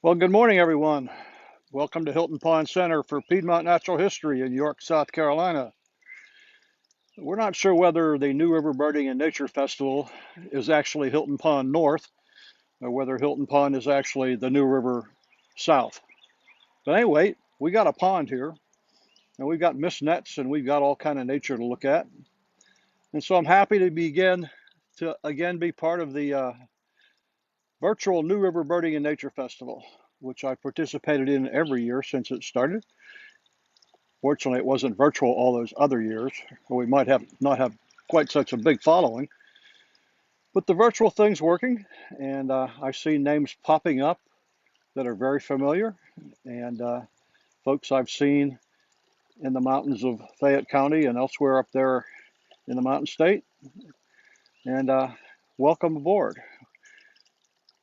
Well, good morning, everyone. Welcome to Hilton Pond Center for Piedmont Natural History in York, South Carolina. We're not sure whether the New River Birding and Nature Festival is actually Hilton Pond North or whether Hilton Pond is actually the New River South. But anyway, we got a pond here, and we've got mist nets, and we've got all kind of nature to look at. And so I'm happy to begin to again be part of the virtual New River Birding and Nature Festival, which I participated in every year since it started. Fortunately, it wasn't virtual all those other years, or we might have not have quite such a big following. But the virtual thing's working, and I see names popping up that are very familiar, and folks I've seen in the mountains of Fayette County and elsewhere up there in the Mountain State. And welcome aboard.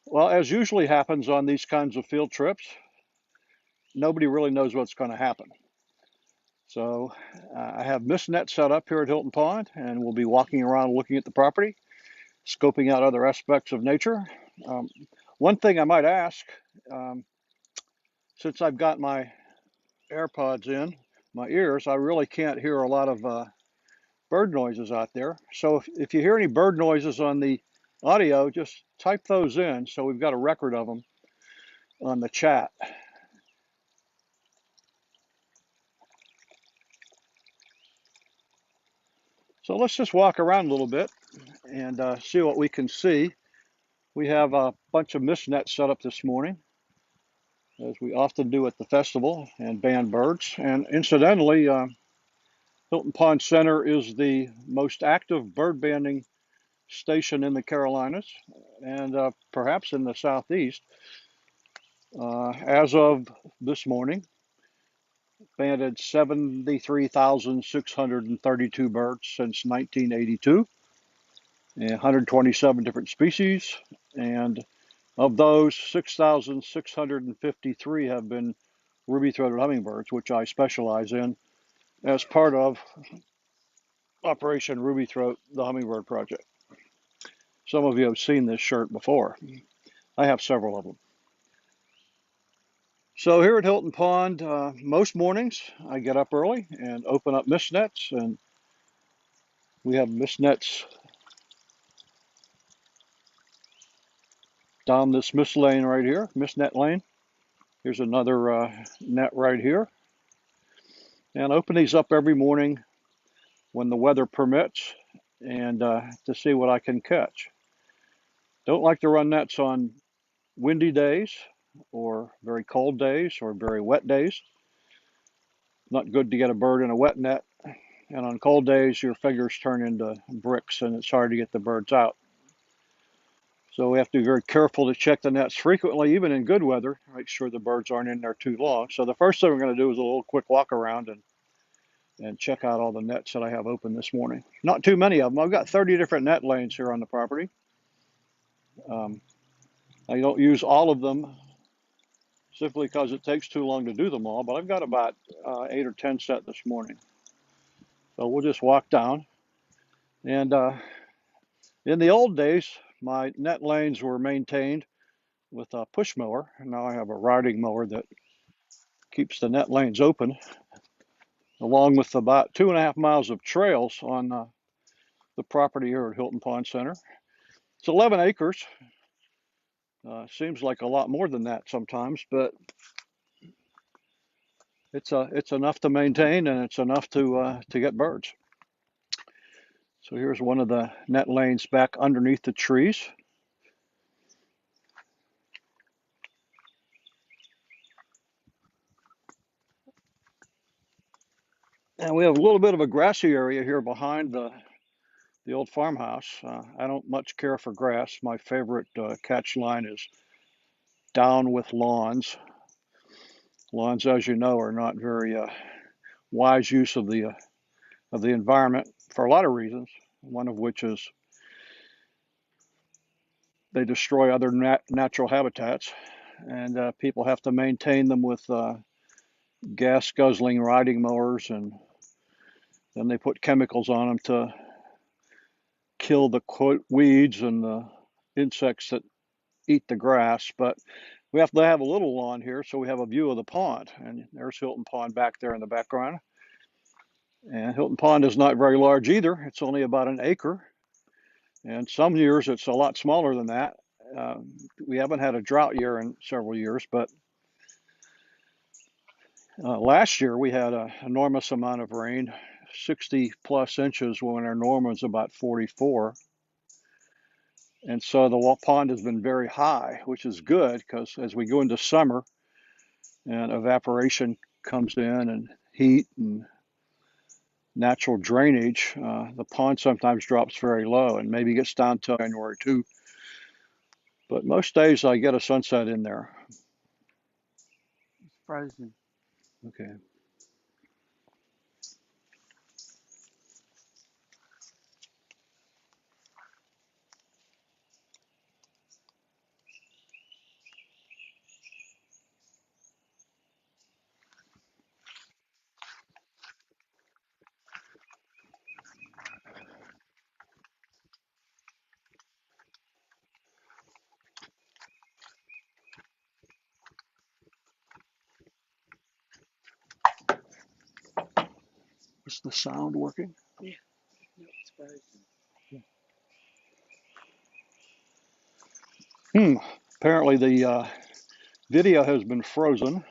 Well, as usually happens on these kinds of field trips, nobody really knows what's going to happen. So I have mist net set up here at Hilton Pond, and we'll be walking around looking at the property, scoping out other aspects of nature. Um, One thing I might ask, um, since I've got my AirPods in my ears, I really can't hear a lot of bird noises out there. So if you hear any bird noises on the audio, just type those in so we've got a record of them on the chat. So let's just walk around a little bit and see what we can see. We have a bunch of mist nets set up this morning, as we often do at the festival, and band birds. And incidentally, Hilton Pond Center is the most active bird banding station in the Carolinas and perhaps in the Southeast. As of this morning, banded 73,632 birds since 1982, and 127 different species. And of those, 6,653 have been ruby-throated hummingbirds, which I specialize in as part of Operation Ruby Throat, the Hummingbird Project. Some of you have seen this shirt before. I have several of them. So here at Hilton Pond, most mornings I get up early and open up mist nets, and we have mist nets down this mist lane right here, mist net lane. Here's another net right here. And I open these up every morning when the weather permits and to see what I can catch. Don't like to run nets on windy days or very cold days or very wet days. Not good to get a bird in a wet net. And on cold days, your fingers turn into bricks and it's hard to get the birds out. So we have to be very careful to check the nets frequently, even in good weather, make sure the birds aren't in there too long. So the first thing we're going to do is a little quick walk around and check out all the nets that I have open this morning. Not too many of them. I've got 30 different net lanes here on the property. Um, I don't use all of them simply because it takes too long to do them all, but I've got about 8 or 10 set this morning. So we'll just walk down. And in the old days, my net lanes were maintained with a push mower. Now I have a riding mower that keeps the net lanes open, along with about 2.5 miles of trails on the property here at Hilton Pond Center. It's 11 acres. Seems like a lot more than that sometimes, but it's enough to maintain and it's enough to get birds. So here's one of the net lanes back underneath the trees. And we have a little bit of a grassy area here behind the old farmhouse. I don't much care for grass. My favorite catch line is down with lawns. Lawns, as you know, are not very wise use of the environment for a lot of reasons. One of which is they destroy other natural habitats, and people have to maintain them with gas guzzling riding mowers, and then they put chemicals on them to kill the weeds and the insects that eat the grass. But We have to have a little lawn here so we have a view of the pond. And there's Hilton Pond back there in the background. And Hilton Pond is not very large either. It's only about an acre. And some years it's a lot smaller than that. Uh, we haven't had a drought year in several years, but last year we had an enormous amount of rain, 60 plus inches when our norm was about 44. And so the pond has been very high, which is good because as we go into summer and evaporation comes in and heat and natural drainage, the pond sometimes drops very low and maybe gets down to January too. But most days I get a sunset in there. Frozen. Okay. Is the sound working? Yeah, no, it's frozen. Apparently the video has been frozen,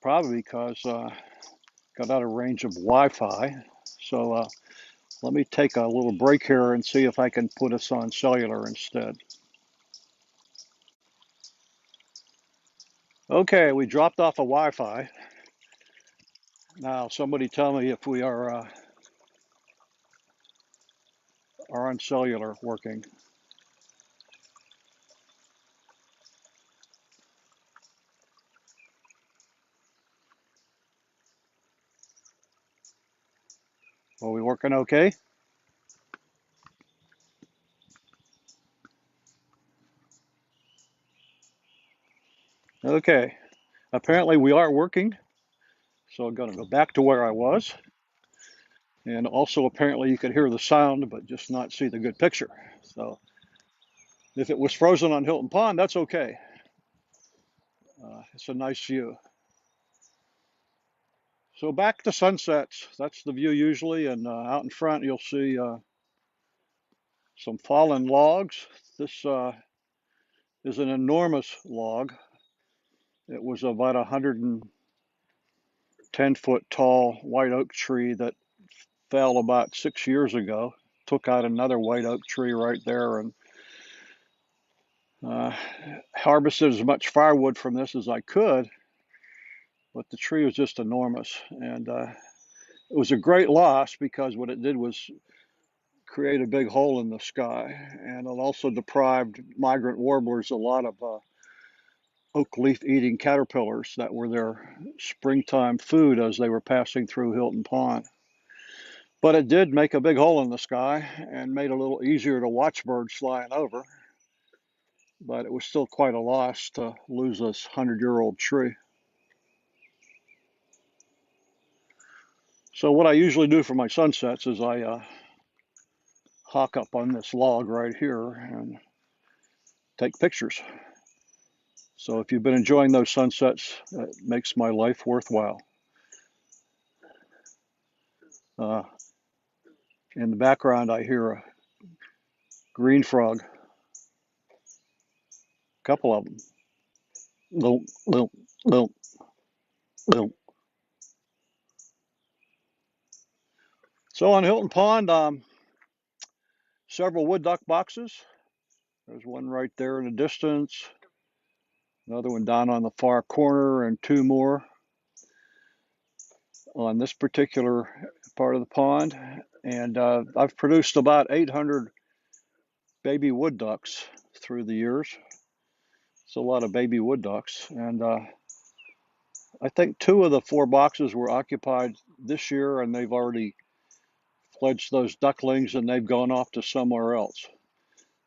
probably because got out of range of Wi-Fi. So let me take a little break here and see if I can put us on cellular instead. Okay, we dropped off of Wi-Fi. Now somebody tell me if we are on cellular working. Are we working okay? Okay, apparently we are working. So I'm going to go back to where I was. And also apparently you could hear the sound, but just not see the good picture. So if it was frozen on Hilton Pond, that's okay. It's a nice view. So back to sunsets. That's the view usually. And out in front, you'll see some fallen logs. This is an enormous log. It was about a 110-foot tall white oak tree that fell about 6 years ago. Took out another white oak tree right there and uh, harvested as much firewood from this as I could. But the tree was just enormous. And it was a great loss because what it did was create a big hole in the sky. And it also deprived migrant warblers a lot of oak leaf eating caterpillars that were their springtime food as they were passing through Hilton Pond. But it did make a big hole in the sky and made it a little easier to watch birds flying over. But it was still quite a loss to lose this 100-year-old tree. So what I usually do for my sunsets is I hawk up on this log right here and take pictures. So if you've been enjoying those sunsets, it makes my life worthwhile. Uh, in the background, I hear a green frog, a couple of them. Little, little, little, little. So on Hilton Pond, several wood duck boxes. There's one right there in the distance, another one down on the far corner, and two more on this particular part of the pond. And I've produced about 800 baby wood ducks through the years. It's a lot of baby wood ducks. And I think two of the four boxes were occupied this year, and they've already fledged those ducklings and they've gone off to somewhere else.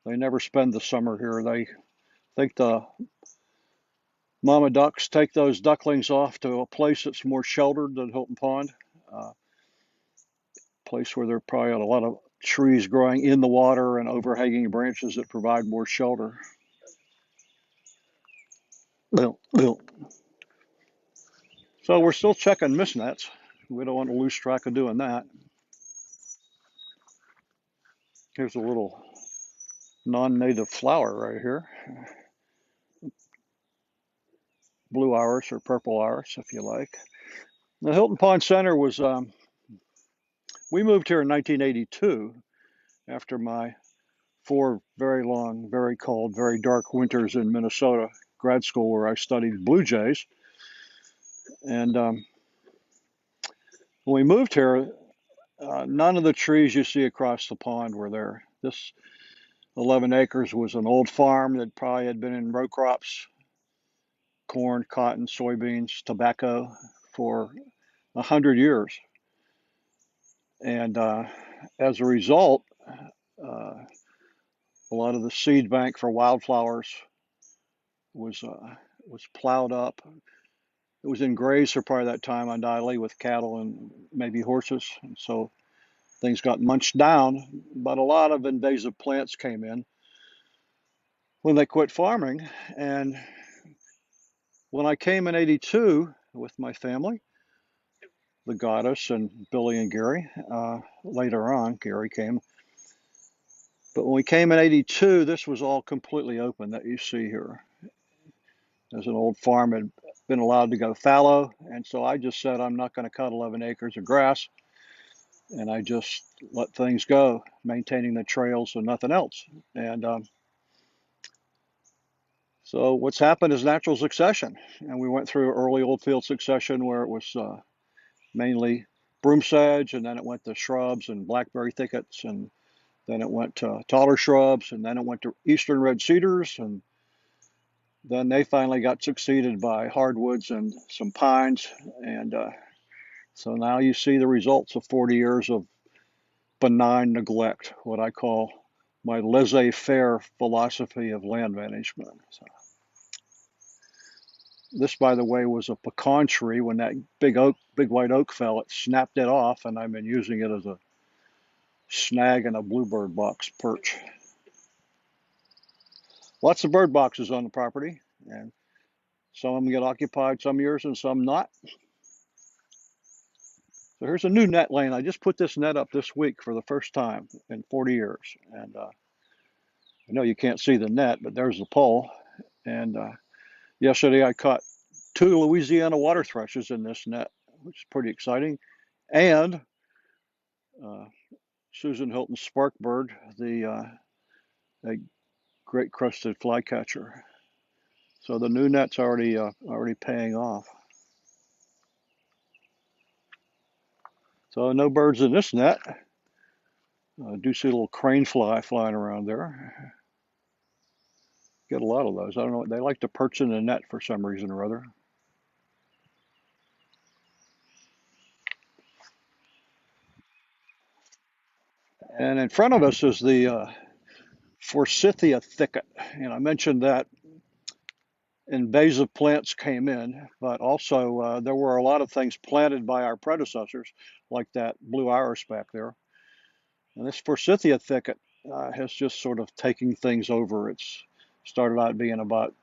They never spend the summer here. They think the mama ducks take those ducklings off to a place that's more sheltered than Hilton Pond, a place where there are probably a lot of trees growing in the water and overhanging branches that provide more shelter. So we're still checking mist nets. We don't want to lose track of doing that. Here's a little non-native flower right here. Blue iris or purple iris, if you like. The Hilton Pond Center was, we moved here in 1982 after my 4 very long, very cold, very dark winters in Minnesota grad school where I studied blue jays. And when we moved here, none of the trees you see across the pond were there. This 11 acres was an old farm that probably had been in row crops, corn, cotton, soybeans, tobacco for 100 years. And as a result, uh, a lot of the seed bank for wildflowers was was plowed up. It was in graze for part of that time undoubtedly with cattle and maybe horses, and so things got munched down. But a lot of invasive plants came in when they quit farming. And when I came in '82 with my family, the goddess and Billy and Gary, later on Gary came. But when we came in '82, this was all completely open that you see here. As an old farm had been allowed to go fallow, and so I just said I'm not going to cut 11 acres of grass, and I just let things go, maintaining the trails and nothing else. And so what's happened is natural succession, and we went through early old field succession where it was mainly broom sedge, and then it went to shrubs and blackberry thickets, and then it went to taller shrubs, and then it went to eastern red cedars, and then they finally got succeeded by hardwoods and some pines. And so now you see the results of 40 years of benign neglect, what I call my laissez-faire philosophy of land management. So this, by the way, was a pecan tree. When that big white oak fell, it snapped it off, and I've been using it as a snag and a bluebird box perch. Lots of bird boxes on the property, and some of them get occupied some years and some not. So here's a new net lane. I just put this net up this week for the first time in 40 years. And I know you can't see the net, but there's the pole. And yesterday I caught 2 Louisiana water thrushes in this net, which is pretty exciting. And uh, Susan Hilton's sparkbird, a great crested flycatcher. So the new net's already paying off. So no birds in this net. I do see a little crane fly flying around there. Get a lot of those. I don't know. They like to perch in the net for some reason or other. And in front of us is the forsythia thicket. And I mentioned that invasive plants came in, but also there were a lot of things planted by our predecessors, like that blue iris back there. And this forsythia thicket has just sort of taken things over. It's started out being about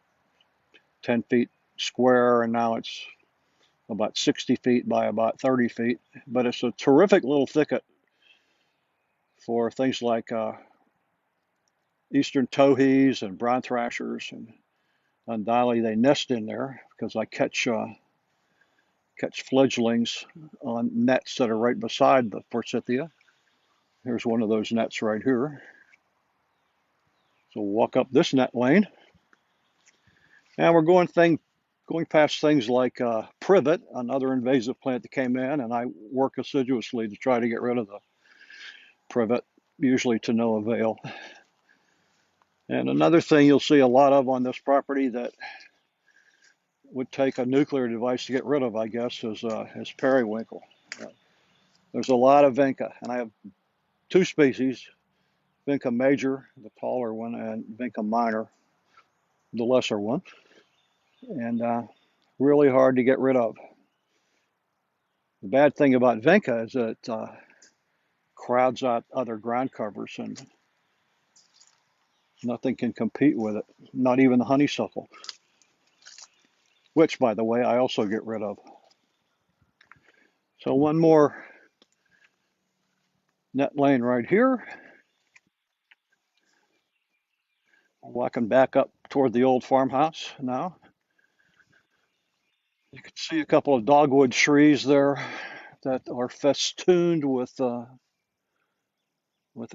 10 feet square, and now it's about 60 feet by about 30 feet. But it's a terrific little thicket for things like eastern towhees and brown thrashers, and undoubtedly they nest in there because I catch fledglings on nets that are right beside the forsythia. Here's one of those nets right here. So we'll walk up this net lane, and we're going past things like privet, another invasive plant that came in, and I work assiduously to try to get rid of the privet, usually to no avail. And another thing you'll see a lot of on this property that would take a nuclear device to get rid of, I guess, is periwinkle. Uh, There's a lot of vinca, and I have 2 species, vinca major, the taller one, and vinca minor, the lesser one, and really hard to get rid of. The bad thing about vinca is that it crowds out other ground covers, and nothing can compete with it, not even the honeysuckle. which, by the way, I also get rid of. So one more net lane right here. Walking back up toward the old farmhouse now. You can see a couple of dogwood trees there that are festooned with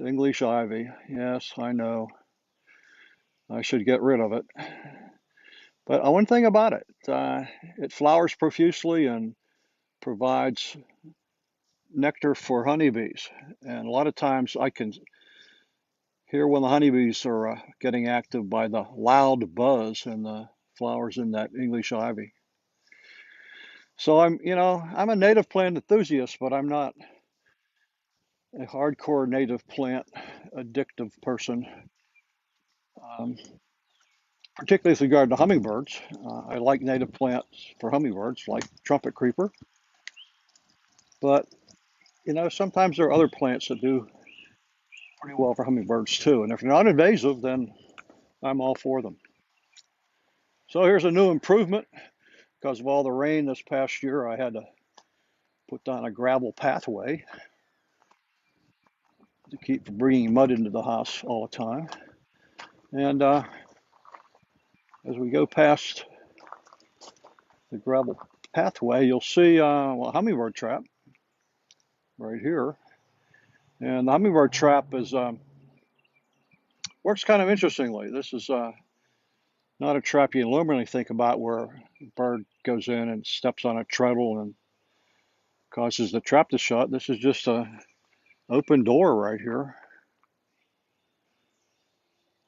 English ivy. Yes, I know. I should get rid of it. But one thing about it, it flowers profusely and provides nectar for honeybees. And a lot of times I can hear when the honeybees are getting active by the loud buzz in the flowers in that English ivy. So I'm a native plant enthusiast, but I'm not a hardcore native plant addictive person, um, particularly with regard to hummingbirds. I like native plants for hummingbirds, like trumpet creeper, but sometimes there are other plants that do pretty well for hummingbirds too. And if they're not invasive, then I'm all for them. So here's a new improvement. Because of all the rain this past year, I had to put down a gravel pathway to keep from bringing mud into the house all the time. And as we go past the gravel pathway, you'll see a hummingbird trap right here. And the hummingbird trap works kind of interestingly. This is not a trap you normally think about where a bird goes in and steps on a treadle and causes the trap to shut. This is just an open door right here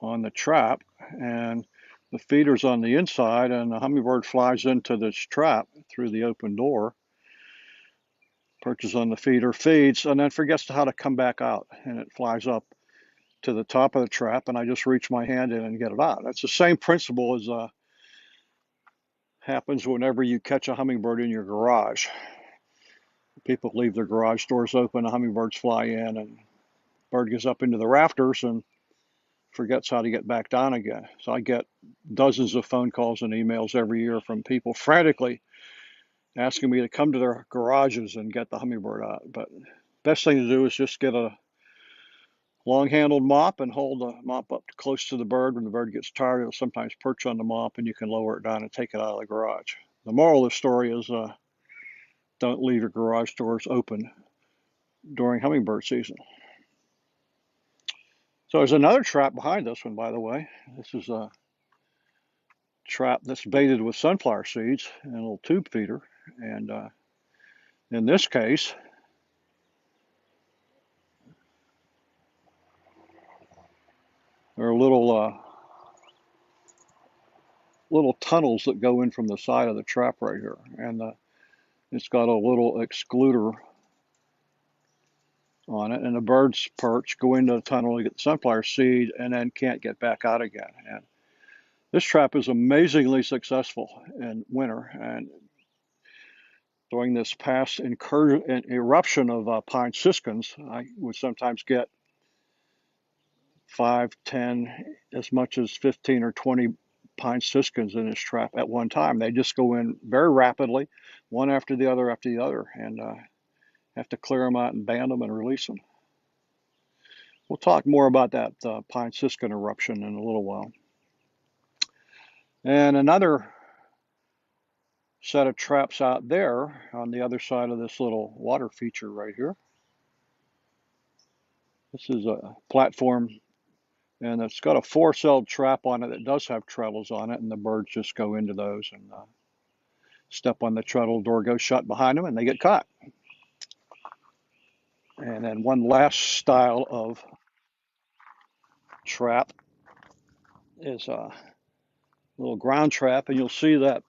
on the trap, and the feeder's on the inside, and the hummingbird flies into this trap through the open door, perches on the feeder, feeds, and then forgets how to come back out, and it flies up to the top of the trap, and I just reach my hand in and get it out. That's the same principle as happens whenever you catch a hummingbird in your garage. People leave their garage doors open, the hummingbirds fly in, and the bird gets up into the rafters and forgets how to get back down again. So I get dozens of phone calls and emails every year from people frantically asking me to come to their garages and get the hummingbird out. But best thing to do is just get a long-handled mop and hold the mop up close to the bird. When the bird gets tired, it'll sometimes perch on the mop, and you can lower it down and take it out of the garage. The moral of the story is don't leave your garage doors open during hummingbird season. So there's another trap behind this one, by the way. This is a trap that's baited with sunflower seeds and a little tube feeder. And in this case, there are little tunnels that go in from the side of the trap right here, and it's got a little excluder on it, and the birds perch, go into the tunnel to get the sunflower seed, and then can't get back out again. And this trap is amazingly successful in winter, and during this past eruption of pine siskins, I would sometimes get 5, 10, as much as 15 or 20 pine siskins in this trap at one time. They just go in very rapidly, one after the other, and have to clear them out and band them and release them. We'll talk more about that pine siskin eruption in a little while. And another set of traps out there on the other side of this little water feature right here. This is a platform, and it's got a 4-celled trap on it that does have treadles on it, and the birds just go into those and step on the treadle, door goes shut behind them, and they get caught. And then one last style of trap is a little ground trap, and you'll see that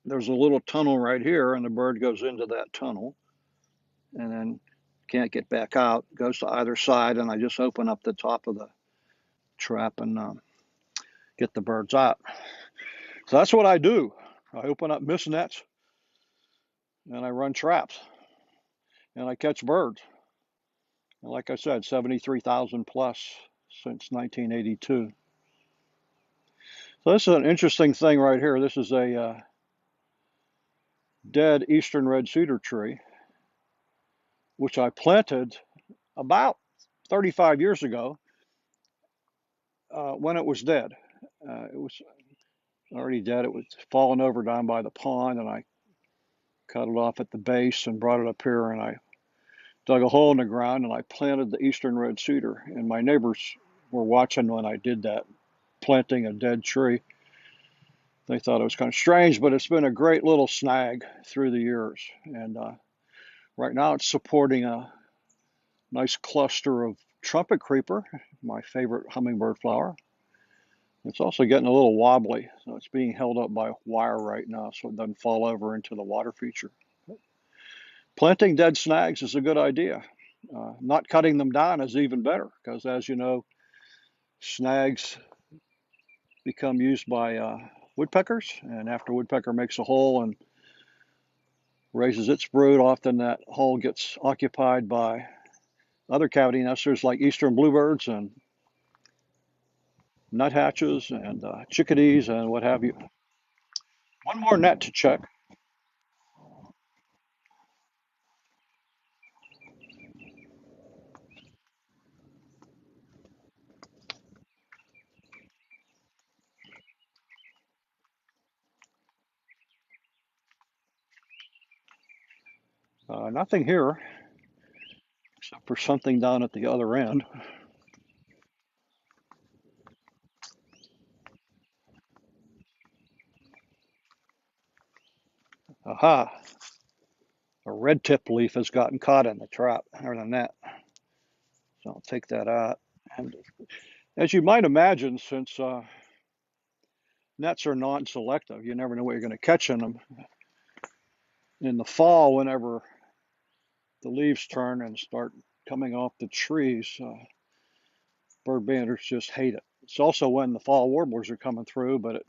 there's a little tunnel right here, and the bird goes into that tunnel and then can't get back out, goes to either side, and I just open up the top of the trap and get the birds out. So that's what I do. I open up mist nets and I run traps and I catch birds. And like I said, 73,000 plus since 1982. So this is an interesting thing right here. This is a dead eastern red cedar tree, which I planted about 35 years ago when it was dead. It was already dead. It was fallen over down by the pond, and I cut it off at the base and brought it up here, and I dug a hole in the ground and I planted the eastern red cedar. And my neighbors were watching when I did that, planting a dead tree. They thought it was kind of strange, but it's been a great little snag through the years. And right now it's supporting a nice cluster of trumpet creeper, my favorite hummingbird flower. It's also getting a little wobbly, so it's being held up by wire right now so it doesn't fall over into the water feature. Planting dead snags is a good idea. Not cutting them down is even better because, as you know, snags become used by woodpeckers, and after a woodpecker makes a hole and raises its brood, often that hole gets occupied by other cavity nesters like eastern bluebirds and nuthatches and chickadees and what have you. One more net to check. Nothing here except for something down at the other end. Aha, a red tip leaf has gotten caught in the trap or the net. So I'll take that out. And as you might imagine, since nets are non-selective, you never know what you're going to catch in them. In the fall, whenever the leaves turn and start coming off the trees, bird banders just hate it. It's also when the fall warblers are coming through, but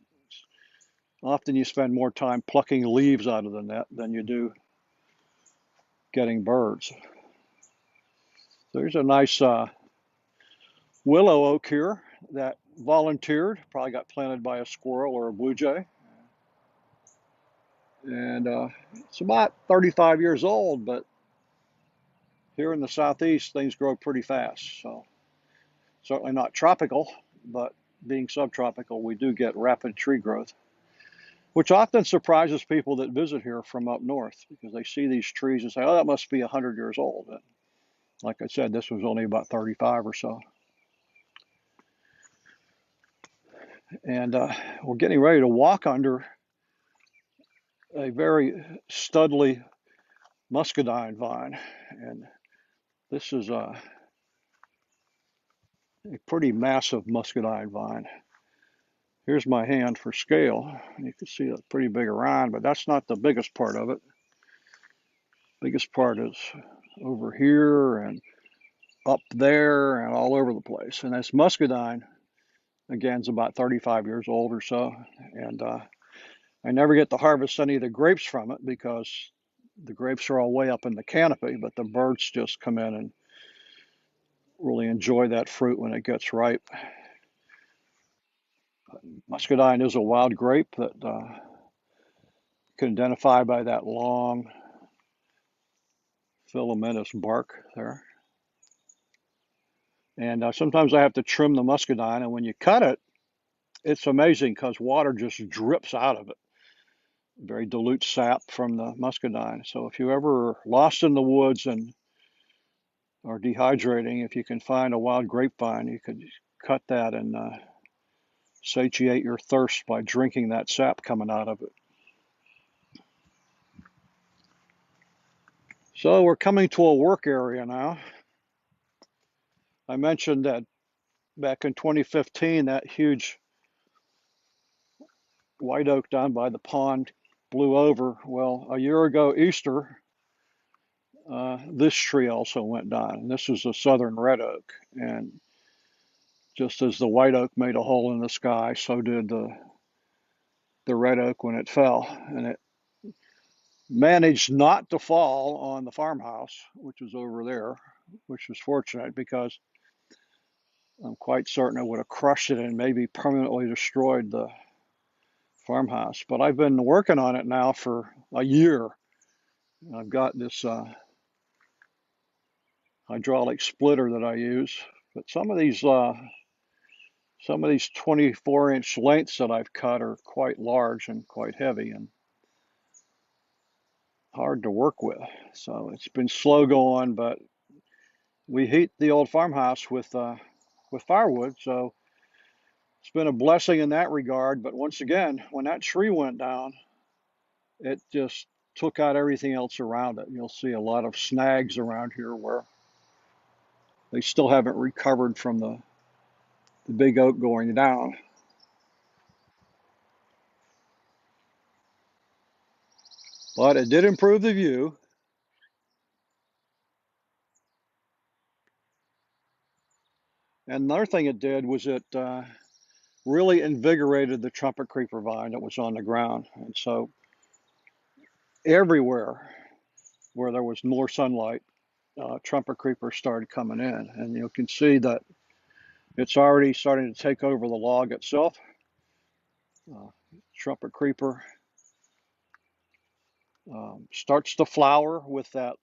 often you spend more time plucking leaves out of the net than you do getting birds. So there's a nice willow oak here that volunteered, probably got planted by a squirrel or a blue jay. And it's about 35 years old, but here in the southeast, things grow pretty fast. So certainly not tropical, but being subtropical, we do get rapid tree growth, which often surprises people that visit here from up north because they see these trees and say, oh, that must be 100 years old. And like I said, this was only about 35 or so. And we're getting ready to walk under a very studly muscadine vine. And this is a pretty massive muscadine vine. Here's my hand for scale. You can see a pretty big around, but that's not the biggest part of it. Biggest part is over here and up there and all over the place. And this muscadine, again, is about 35 years old or so. And I never get to harvest any of the grapes from it because the grapes are all way up in the canopy, but the birds just come in and really enjoy that fruit when it gets ripe. Muscadine is a wild grape that you can identify by that long filamentous bark there. And sometimes I have to trim the muscadine, and when you cut it, it's amazing because water just drips out of it. Very dilute sap from the muscadine. So if you ever lost in the woods and are dehydrating, if you can find a wild grapevine, you could cut that and satiate your thirst by drinking that sap coming out of it. So we're coming to a work area now. I mentioned that back in 2015, that huge white oak down by the pond blew over. Well, a year ago Easter, this tree also went down. And this is a southern red oak. And just as the white oak made a hole in the sky, so did the red oak when it fell. And it managed not to fall on the farmhouse, which was over there, which was fortunate because I'm quite certain it would have crushed it and maybe permanently destroyed the farmhouse. But I've been working on it now for a year. I've got this hydraulic splitter that I use, but some of these 24-inch lengths that I've cut are quite large and quite heavy and hard to work with. So it's been slow going, but we heat the old farmhouse with firewood, so it's been a blessing in that regard. But once again, when that tree went down, it just took out everything else around it. You'll see a lot of snags around here where they still haven't recovered from the big oak going down. But it did improve the view. And another thing it did was it really invigorated the trumpet creeper vine that was on the ground. And so everywhere where there was more sunlight, trumpet creeper started coming in. And you can see that it's already starting to take over the log itself. Uh, Trumpet creeper starts to flower with that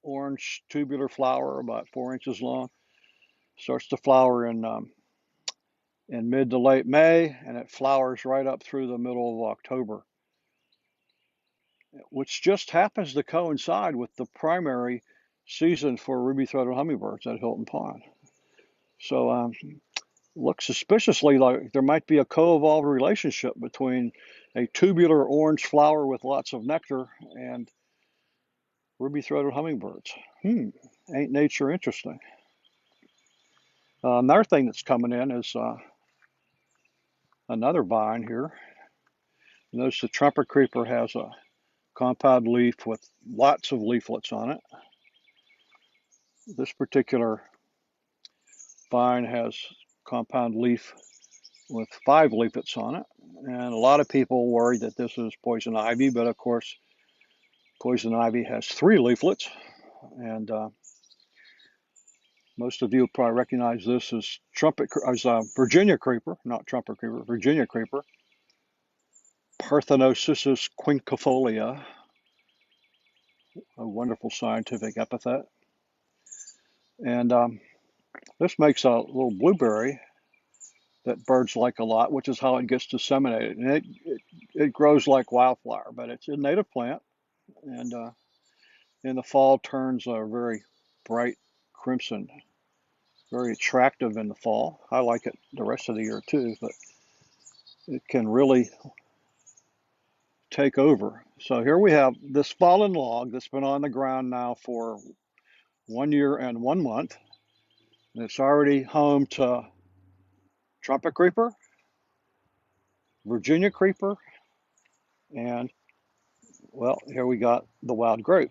orange tubular flower about 4 inches long. Starts to flower in mid to late May, and it flowers right up through the middle of October, which just happens to coincide with the primary season for ruby-throated hummingbirds at Hilton Pond. So looks suspiciously like there might be a co-evolved relationship between a tubular orange flower with lots of nectar and ruby-throated hummingbirds. Ain't nature interesting? Another thing that's coming in is another vine here. Notice the trumpet creeper has a compound leaf with lots of leaflets on it. This particular vine has compound leaf with 5 leaflets on it. And a lot of people worry that this is poison ivy, but of course, poison ivy has 3 leaflets. And most of you probably recognize this as Virginia creeper, not trumpet creeper, Virginia creeper, Parthenocissus quinquefolia, a wonderful scientific epithet. And this makes a little blueberry that birds like a lot, which is how it gets disseminated. And it grows like wildfire, but it's a native plant, and in the fall turns a very bright crimson, very attractive in the fall. I like it the rest of the year too, but it can really take over. So here we have this fallen log that's been on the ground now for 1 year and 1 month. And it's already home to trumpet creeper, Virginia creeper, and well, here we got the wild grape.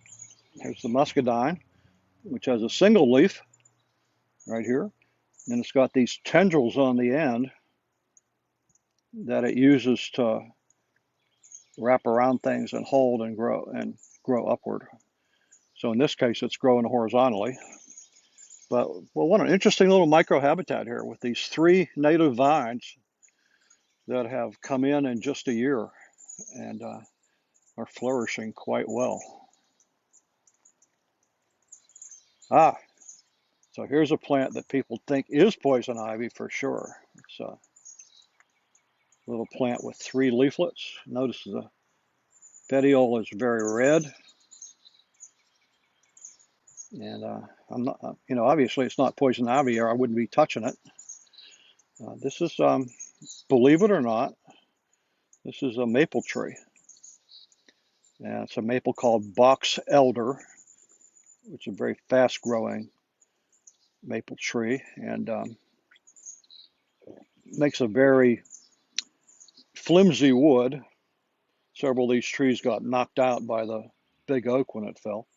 Here's the muscadine, which has a single leaf right here. And it's got these tendrils on the end that it uses to wrap around things and hold and grow upward. So in this case, it's growing horizontally. But well, what an interesting little microhabitat here with these 3 native vines that have come in just a year and are flourishing quite well. So here's a plant that people think is poison ivy for sure. It's a little plant with 3 leaflets. Notice the petiole is very red. And I'm not, obviously it's not poison ivy or I wouldn't be touching it. This is, believe it or not, this is a maple tree. And it's a maple called box elder, which is a very fast growing maple tree and makes a very flimsy wood. Several of these trees got knocked out by the big oak when it fell.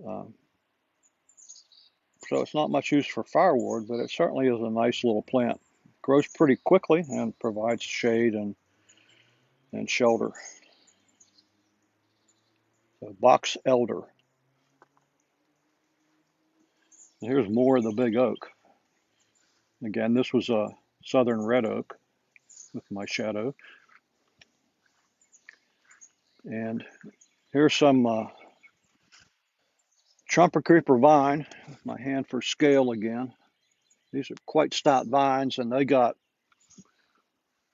Um, so it's not much use for firewood, but it certainly is a nice little plant. Grows pretty quickly and provides shade and shelter. So box elder. And here's more of the big oak. Again, this was a southern red oak with my shadow. And here's some trumpet creeper vine, with my hand for scale again. These are quite stout vines, and they got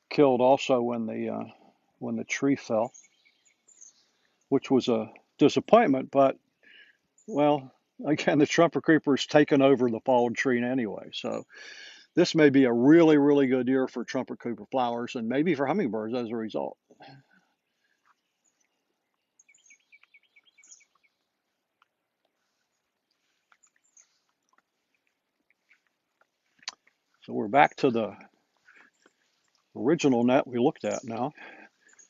killed also when the tree fell, which was a disappointment. But well, again, the trumpet creeper's taken over the fallen tree anyway. So this may be a really, really good year for trumpet creeper flowers and maybe for hummingbirds as a result. So we're back to the original net we looked at now.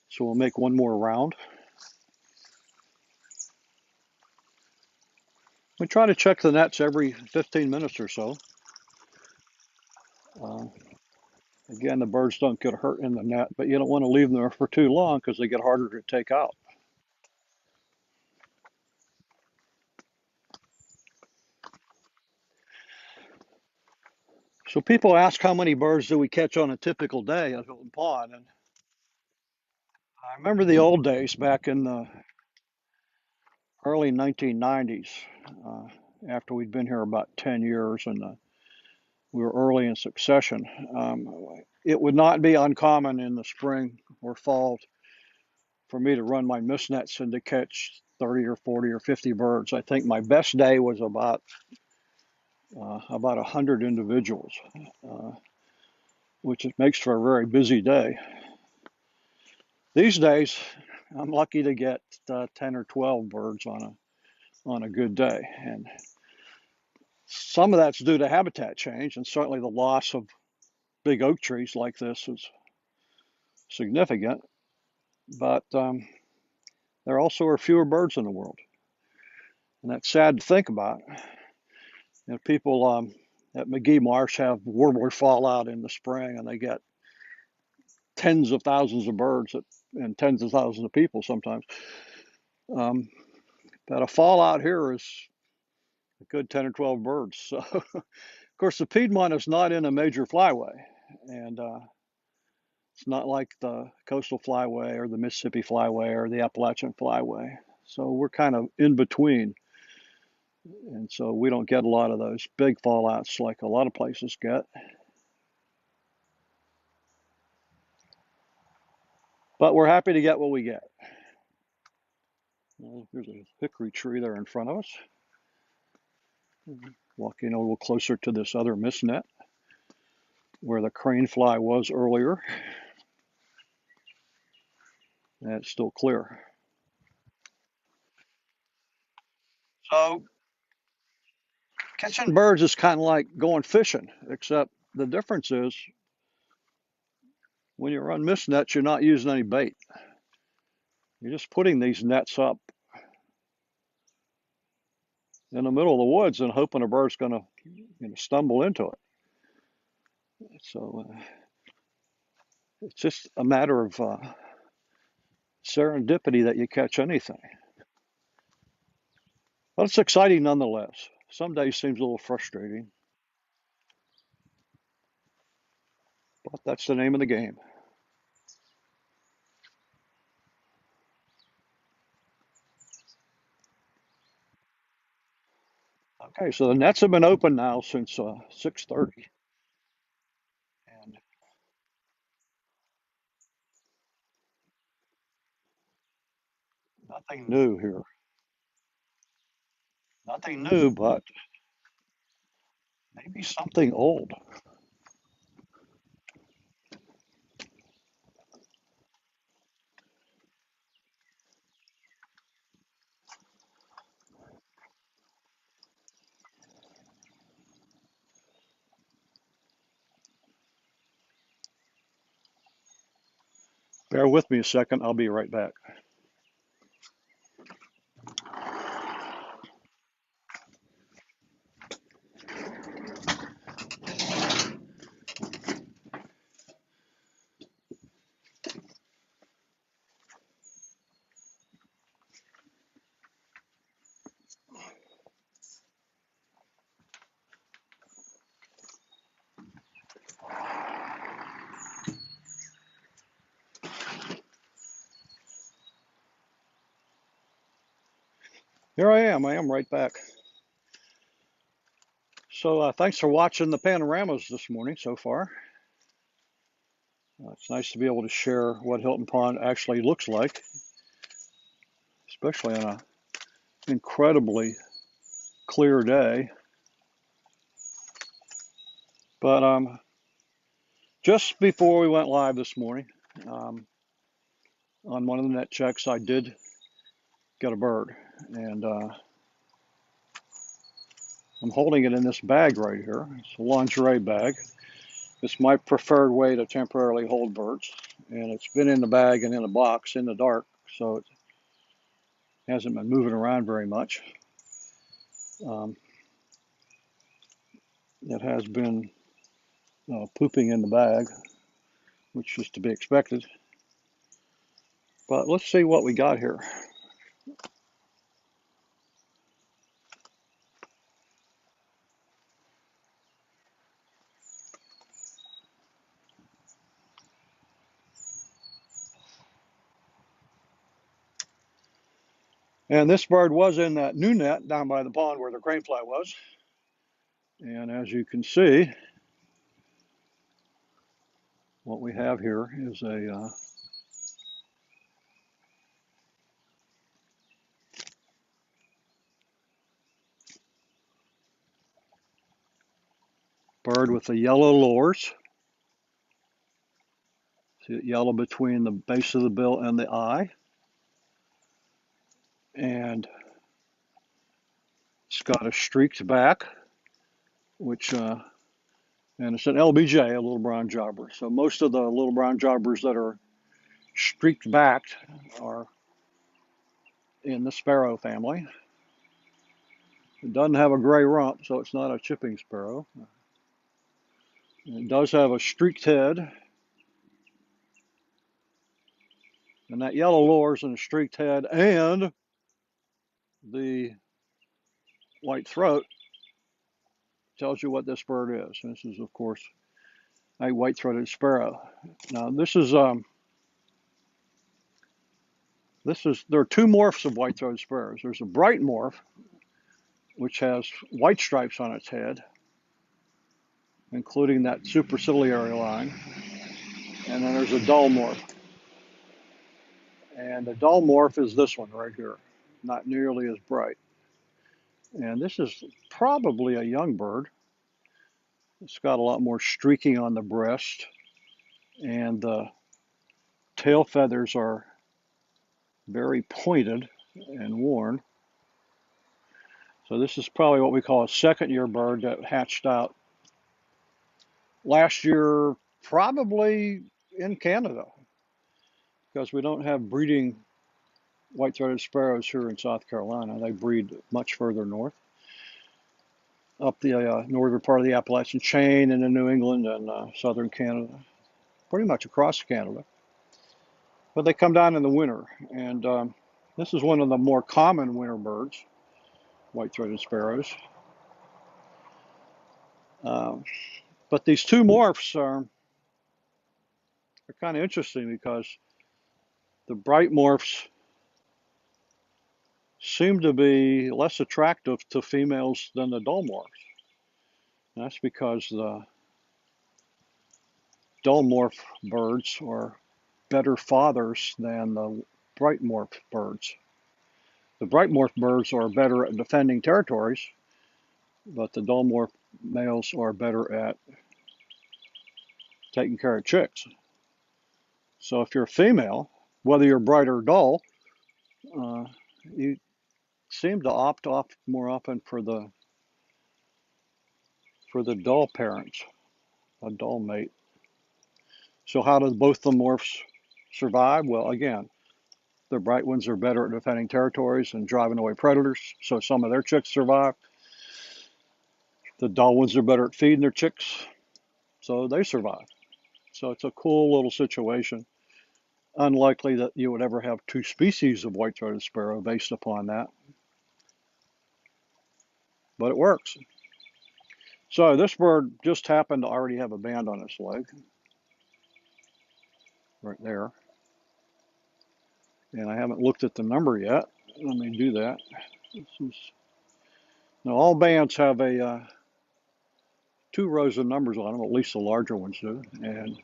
So we'll make one more round. We try to check the nets every 15 minutes or so. Uh, Again, the birds don't get hurt in the net, but you don't want to leave them there for too long because they get harder to take out. So people ask how many birds do we catch on a typical day at Hilton Pond, and I remember the old days back in the early 1990s, uh, after we'd been here about 10 years and we were early in succession. It would not be uncommon in the spring or fall for me to run my mist nets and to catch 30 or 40 or 50 birds. I think my best day was about 100 individuals, uh, which makes for a very busy day. These days, I'm lucky to get 10 or 12 birds on a good day, and some of that's due to habitat change, and certainly the loss of big oak trees like this is significant. But there also are fewer birds in the world, and that's sad to think about. People at McGee Marsh have warbler fallout in the spring, and they get tens of thousands of birds and tens of thousands of people sometimes. Um, but a fallout here is a good 10 or 12 birds. So, of course, the Piedmont is not in a major flyway, and it's not like the Coastal Flyway or the Mississippi Flyway or the Appalachian Flyway. So we're kind of in between. And so we don't get a lot of those big fallouts like a lot of places get. But we're happy to get what we get. Well, there's a hickory tree there in front of us. Walking a little closer to this other mist net where the crane fly was earlier. And it's still clear. So catching birds is kind of like going fishing, except the difference is when you run mist nets, you're not using any bait. You're just putting these nets up in the middle of the woods and hoping a bird's going to stumble into it. So it's just a matter of serendipity that you catch anything. But it's exciting nonetheless. Some days seems a little frustrating, but that's the name of the game. Okay, so the nets have been open now since 6:30, and nothing new here. Nothing new, but maybe something old. Bear with me a second. I'll be right back. Here I am right back. So thanks for watching the panoramas this morning so far. It's nice to be able to share what Hilton Pond actually looks like, especially on an incredibly clear day. But just before we went live this morning, um, on one of the net checks, I did get a bird, and I'm holding it in this bag right here. It's a lingerie bag. It's my preferred way to temporarily hold birds, and it's been in the bag and in a box in the dark, so it hasn't been moving around very much. Um, it has been pooping in the bag, which is to be expected. But let's see what we got here. And this bird was in that new net down by the pond where the crane fly was. And as you can see, what we have here is a bird with the yellow lores. See it yellow between the base of the bill and the eye. And it's got a streaked back, which, and it's an LBJ, a little brown jobber. So most of the little brown jobbers that are streaked backed are in the sparrow family. It doesn't have a gray rump, so it's not a chipping sparrow. It does have a streaked head, and that yellow lures and a streaked head and the white throat tells you what this bird is. This is, of course, a white-throated sparrow. Now, there are two morphs of white-throated sparrows. There's a bright morph, which has white stripes on its head, including that superciliary line. And then there's a dull morph. And the dull morph is this one right here, not nearly as bright. And this is probably a young bird. It's got a lot more streaking on the breast, and the tail feathers are very pointed and worn. So this is probably what we call a second-year bird that hatched out last year, probably in Canada, because we don't have breeding white-throated sparrows here in South Carolina. They breed much further north, up the northern part of the Appalachian chain into New England and southern Canada, pretty much across Canada. But they come down in the winter, and this is one of the more common winter birds, white-throated sparrows. Um, but these two morphs are kind of interesting because the bright morphs seem to be less attractive to females than the dull morphs. And that's because the dull morph birds are better fathers than the bright morph birds. The bright morph birds are better at defending territories, but the dull morph males are better at taking care of chicks. So if you're a female, whether you're bright or dull, you seem to opt off more often for the dull parents, a dull mate. So how do both the morphs survive? Well, again, the bright ones are better at defending territories and driving away predators, so some of their chicks survive. The dull ones are better at feeding their chicks, so they survive. So it's a cool little situation. Unlikely that you would ever have two species of white-throated sparrow based upon that, but it works. So this bird just happened to already have a band on its leg, right there. And I haven't looked at the number yet. Let me do that. Now all bands have a two rows of numbers on them, at least the larger ones do, and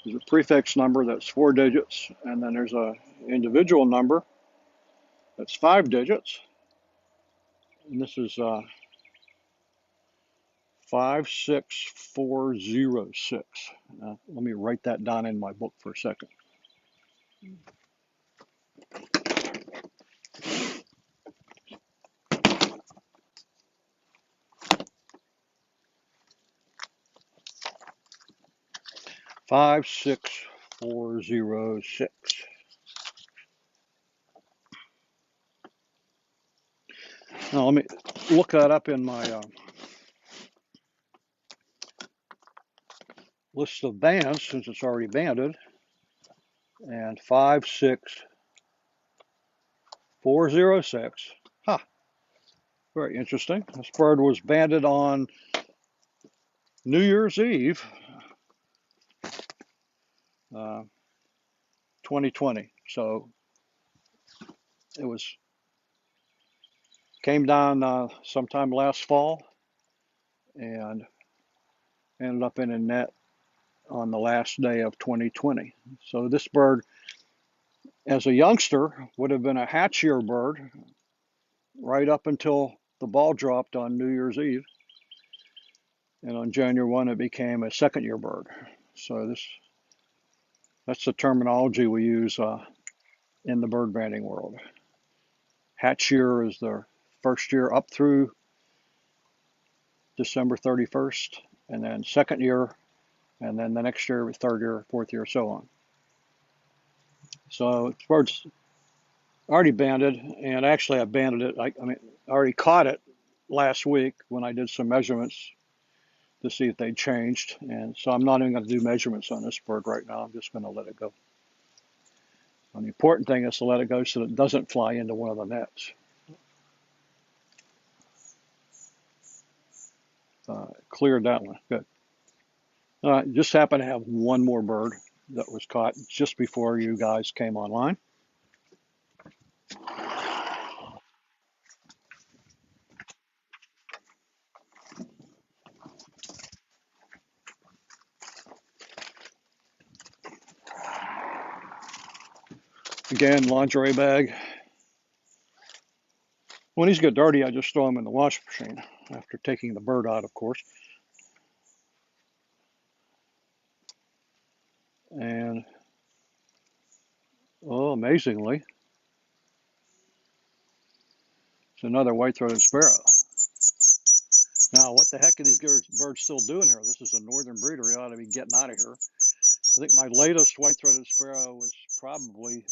there's a prefix number that's 4 digits, and then there's a individual number that's 5 digits, and this is 56406. Let me write that down in my book for a second. Five six 406. Now let me look that up in my list of bands since it's already banded. And 56406. Huh, very interesting. This bird was banded on New Year's Eve, 2020. So it came down sometime last fall and ended up in a net on the last day of 2020. So this bird, as a youngster, would have been a hatchier bird right up until the ball dropped on New Year's Eve. And on January 1, it became a second year bird. So that's the terminology we use in the bird banding world. Hatch year is the first year up through December 31st, and then second year, and then the next year, third year, fourth year, so on. So this bird's already banded, and actually I banded it. I already caught it last week when I did some measurements to see if they changed, and so I'm not even going to do measurements on this bird right now. I'm just going to let it go. And the important thing is to let it go so that it doesn't fly into one of the nets. Cleared that one. Good. Just happened to have one more bird that was caught just before you guys came online. Again, lingerie bag. When these get dirty, I just throw them in the wash machine after taking the bird out, of course. And, oh, amazingly, it's another white-throated sparrow. Now, what the heck are these birds still doing here? This is a northern breeder. He ought to be getting out of here. I think my latest white-throated sparrow was probably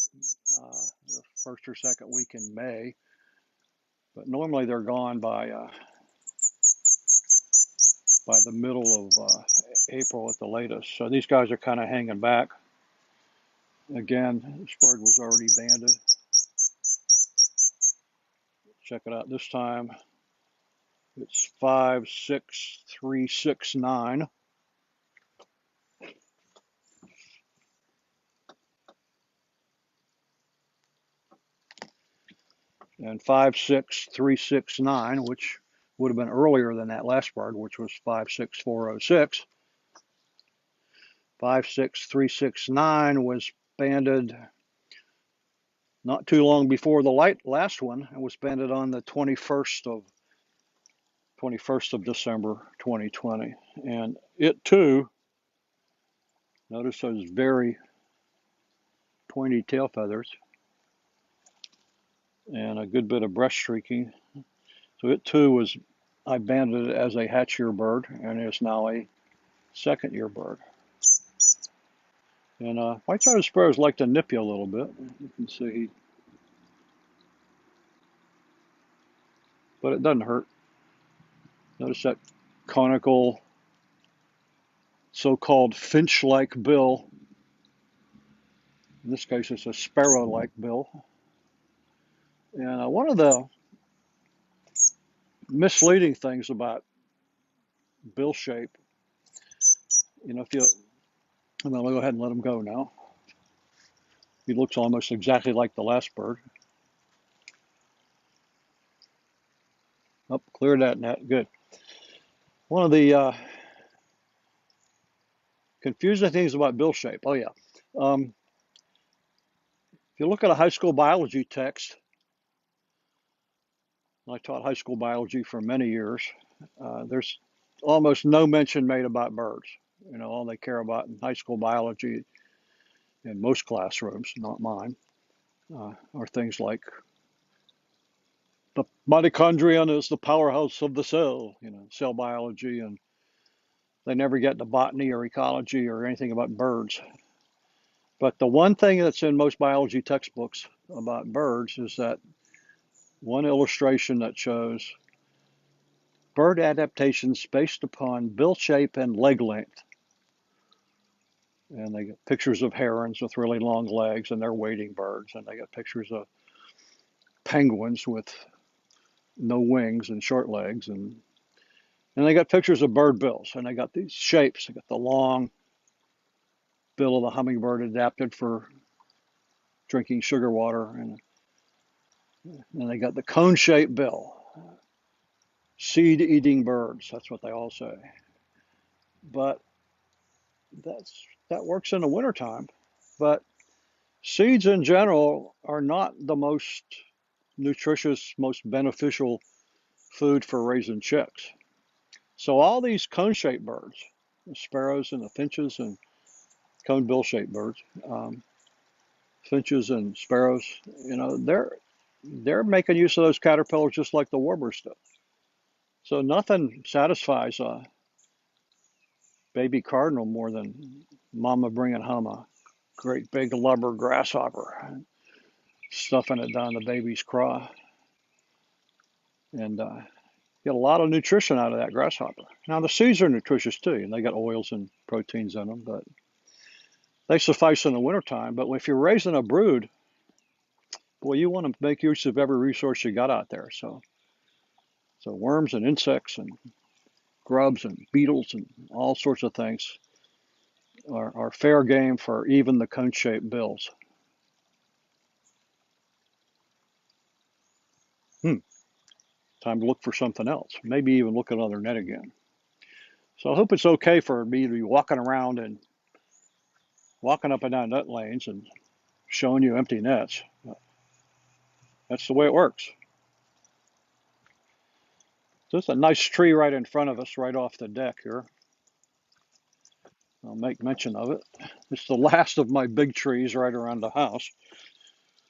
the first or second week in May. But normally they're gone by the middle of April at the latest. So these guys are kind of hanging back. Again, this bird was already banded. Check it out this time. It's 56369. And 56369, which would have been earlier than that last bird, which was 56406. 56369 was banded not too long before the last one. It was banded on the 21st of December 2020. And it too, notice those very pointy tail feathers and a good bit of breast streaking. So it too I banded it as a hatch year bird and is now a second year bird. And white-throated sparrows like to nip you a little bit. You can see, but it doesn't hurt. Notice that conical, so-called finch-like bill. In this case, it's a sparrow-like bill. And one of the misleading things about bill shape, I'm going to go ahead and let him go now. He looks almost exactly like the last bird. Oh, cleared that net. Good. One of the confusing things about bill shape. Oh yeah. If you look at a high school biology text, I taught high school biology for many years. There's almost no mention made about birds. All they care about in high school biology in most classrooms, not mine, are things like the mitochondrion is the powerhouse of the cell, cell biology, and they never get to botany or ecology or anything about birds. But the one thing that's in most biology textbooks about birds is that one illustration that shows bird adaptations based upon bill shape and leg length. And they get pictures of herons with really long legs, and they're wading birds. And they got pictures of penguins with no wings and short legs. And they got pictures of bird bills. And they got these shapes. They got the long bill of the hummingbird adapted for drinking sugar water. And they got the cone-shaped bill. Seed-eating birds. That's what they all say. But that works in the wintertime. But seeds in general are not the most nutritious, most beneficial food for raising chicks. So all these cone-shaped birds, the sparrows and the finches and cone-bill-shaped birds, finches and sparrows, they're making use of those caterpillars just like the warblers do. So nothing satisfies a baby cardinal more than mama bringing home a great big lubber grasshopper, stuffing it down the baby's craw, and get a lot of nutrition out of that grasshopper. Now the seeds are nutritious too, and they got oils and proteins in them, but they suffice in the wintertime. But if you're raising a brood, boy, you want to make use of every resource you got out there. So worms and insects and grubs and beetles and all sorts of things are fair game for even the cone-shaped bills. Hmm, time to look for something else. Maybe even look at another net again. So I hope it's okay for me to be walking around and walking up and down net lanes and showing you empty nets. That's the way it works. There's a nice tree right in front of us, right off the deck here. I'll make mention of it. It's the last of my big trees right around the house.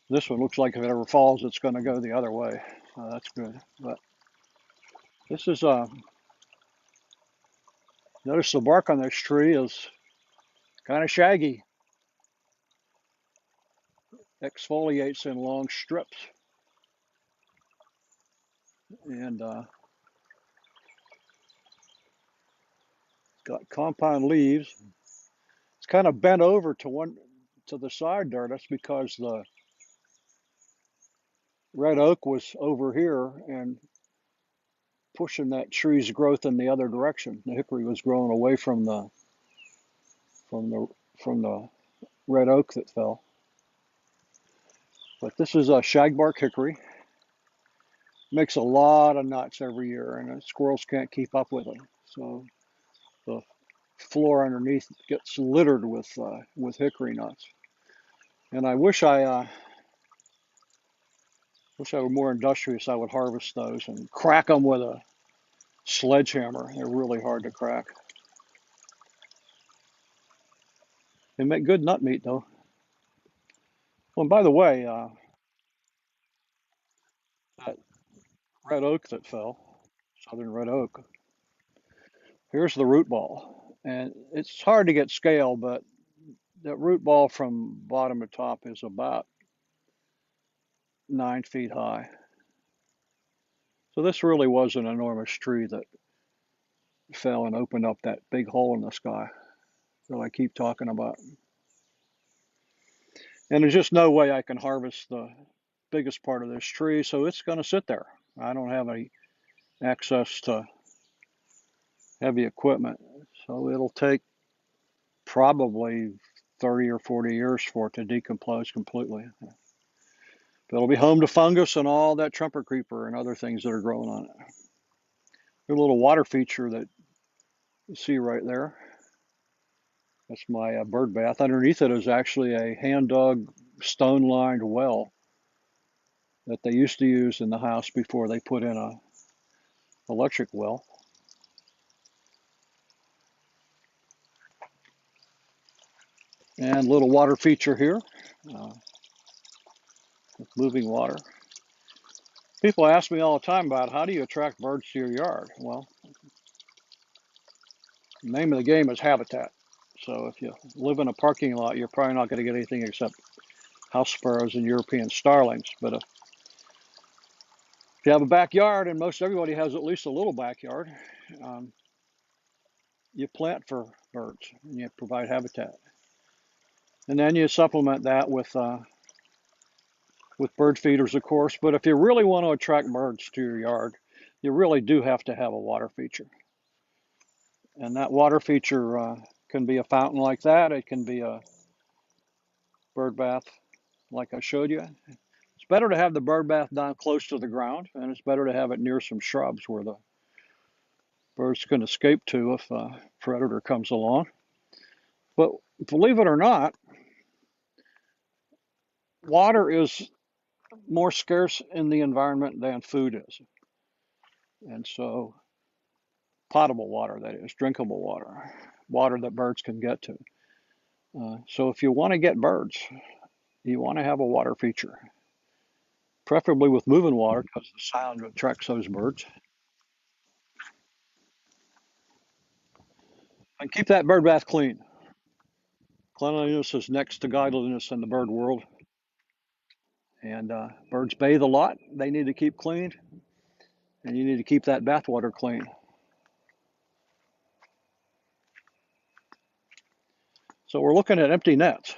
This one looks like if it ever falls, it's going to go the other way. That's good. But this is, notice the bark on this tree is kind of shaggy, exfoliates in long strips, and got compound leaves. It's kind of bent over to the side there. That's because the red oak was over here and pushing that tree's growth in the other direction. The hickory was growing away from the from the red oak that fell. But this is a shagbark hickory. Makes a lot of nuts every year, and the squirrels can't keep up with them. So the floor underneath gets littered with hickory nuts. And I wish I were more industrious. I would harvest those and crack them with a sledgehammer. They're really hard to crack. They make good nut meat, though. Well, and by the way, that red oak that fell, southern red oak, here's the root ball. And it's hard to get scale, but that root ball from bottom to top is about 9 feet high. So this really was an enormous tree that fell and opened up that big hole in the sky that I keep talking about. And there's just no way I can harvest the biggest part of this tree, so it's going to sit there. I don't have any access to heavy equipment, so it'll take probably 30 or 40 years for it to decompose completely. But it'll be home to fungus and all that trumpet creeper and other things that are growing on it. A little water feature that you see right there. That's my bird bath. Underneath it is actually a hand-dug, stone-lined well that they used to use in the house before they put in a electric well. And little water feature here, uh, with moving water. People ask me all the time about how do you attract birds to your yard? Well, the name of the game is habitat. So if you live in a parking lot, you're probably not going to get anything except house sparrows and European starlings. But if you have a backyard, and most everybody has at least a little backyard, um, you plant for birds and you provide habitat. And then you supplement that with bird feeders, of course. But if you really want to attract birds to your yard, you really do have to have a water feature. And that water feature can be a fountain like that. It can be a bird bath like I showed you. It's better to have the bird bath down close to the ground, and it's better to have it near some shrubs where the birds can escape to if a predator comes along. But believe it or not, water is more scarce in the environment than food is. And so, potable water, that is, drinkable water, water that birds can get to. So, if you want to get birds, you want to have a water feature, preferably with moving water because the sound attracts those birds. And keep that bird bath clean. Cleanliness is next to godliness in the bird world. And birds bathe a lot. They need to keep clean. And you need to keep that bathwater clean. So we're looking at empty nets.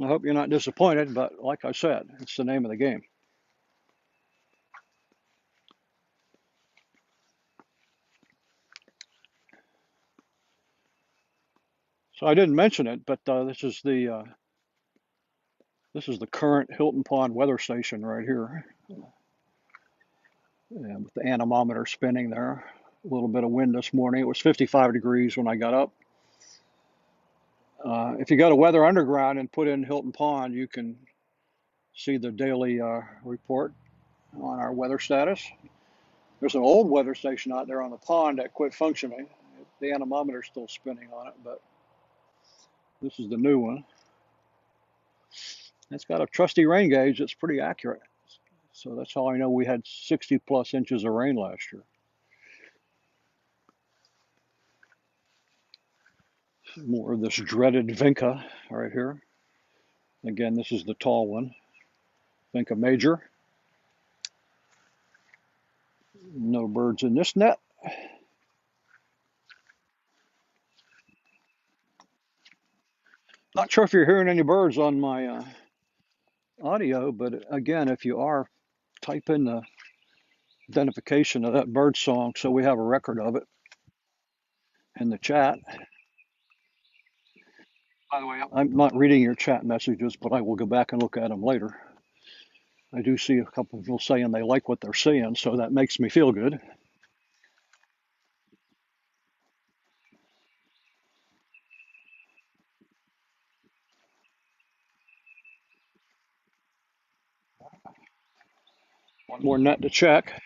I hope you're not disappointed, but like I said, it's the name of the game. So I didn't mention it, but this is the current Hilton Pond weather station right here, and with the anemometer spinning there. A little bit of wind this morning. It was 55 degrees when I got up. If you go to Weather Underground and put in Hilton Pond, you can see the daily report on our weather status. There's an old weather station out there on the pond that quit functioning. The anemometer is still spinning on it, but this is the new one. It's got a trusty rain gauge that's pretty accurate. So that's how I know we had 60 plus inches of rain last year. More of this dreaded vinca right here. Again, this is the tall one, vinca major. No birds in this net. Not sure if you're hearing any birds on my audio, but again, if you are, type in the identification of that bird song so we have a record of it in the chat. By the way, I'm not reading your chat messages, but I will go back and look at them later. I do see a couple of people saying they like what they're seeing, so that makes me feel good. One more net to check.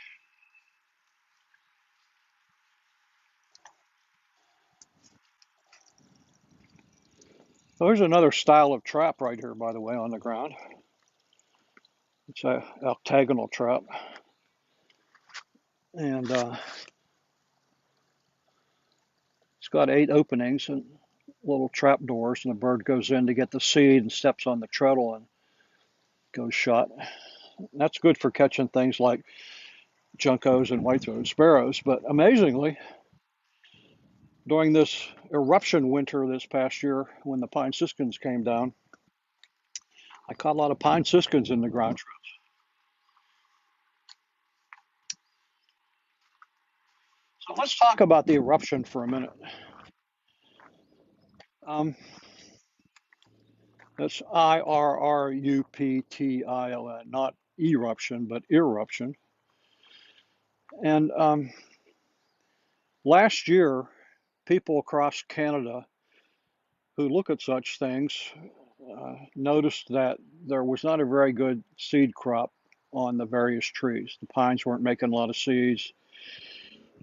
Oh, there's another style of trap right here, by the way, on the ground. It's a octagonal trap, and it's got 8 openings and little trap doors, and the bird goes in to get the seed and steps on the treadle and goes shot. That's good for catching things like juncos and white-throated sparrows, but amazingly, during this eruption winter this past year when the pine siskins came down, I caught a lot of pine siskins in the ground. So let's talk about the eruption for a minute. Um, that's Irruption, not eruption, but eruption. And Last year, people across Canada who look at such things noticed that there was not a very good seed crop on the various trees. The pines weren't making a lot of seeds,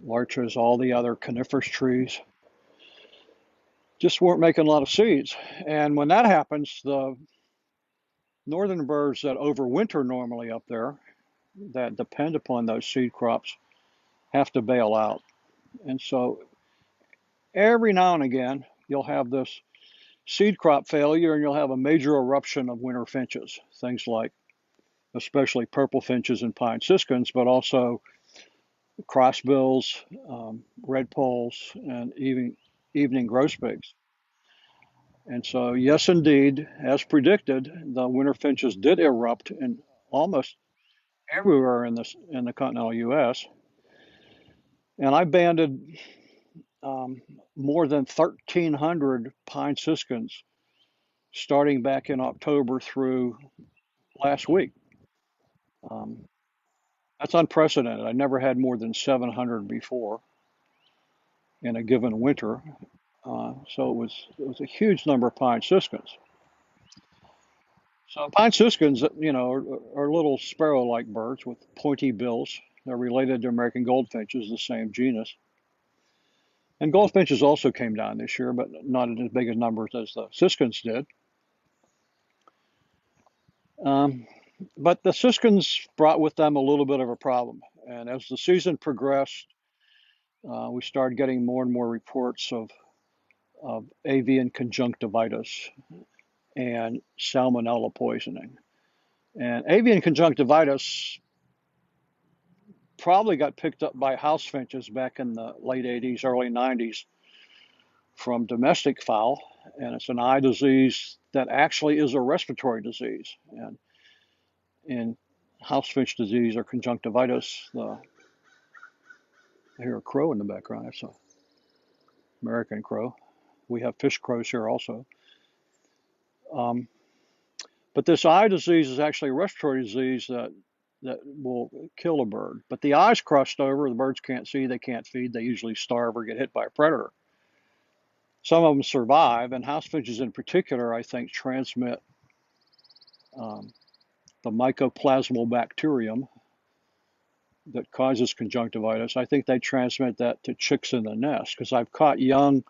larches, all the other coniferous trees just weren't making a lot of seeds. And when that happens, the northern birds that overwinter normally up there, that depend upon those seed crops, have to bail out. And so every now and again, you'll have this seed crop failure and you'll have a major eruption of winter finches, things like especially purple finches and pine siskins, but also crossbills, redpolls, and even evening grosbeaks. And so, yes, indeed, as predicted, the winter finches did erupt in almost everywhere in the continental U.S. And I banded um, more than 1,300 pine siskins starting back in October through last week. Um, that's unprecedented. I never had more than 700 before in a given winter. So it was a huge number of pine siskins. So pine siskins, are little sparrow-like birds with pointy bills. They're related to American goldfinches, the same genus. And goldfinches also came down this year, but not in as big as numbers as the siskins did. Um, but the siskins brought with them a little bit of a problem. And as the season progressed, we started getting more and more reports of avian conjunctivitis and salmonella poisoning. And avian conjunctivitis probably got picked up by house finches back in the late 80s, early 90s from domestic fowl. And it's an eye disease that actually is a respiratory disease. And in house finch disease or conjunctivitis, I hear a crow in the background. That's an American crow. We have fish crows here also. Um, but this eye disease is actually a respiratory disease that will kill a bird. But the eye's crushed over, the birds can't see, they can't feed, they usually starve or get hit by a predator. Some of them survive, and house finches in particular, I think, transmit um, the mycoplasmal bacterium that causes conjunctivitis. I think they transmit that to chicks in the nest because I've caught young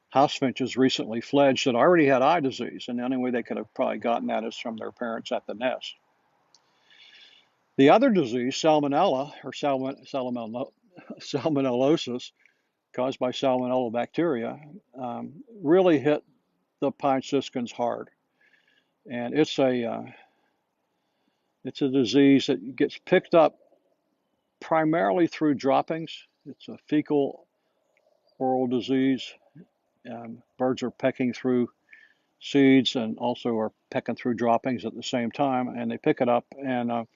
house finches recently fledged that already had eye disease, and the only way they could have probably gotten that is from their parents at the nest. The other disease, salmonella or salmonellosis, caused by salmonella bacteria, really hit the pine siskins hard, and it's a disease that gets picked up primarily through droppings. It's a fecal oral disease. Birds are pecking through seeds and also are pecking through droppings at the same time, and they pick it up, and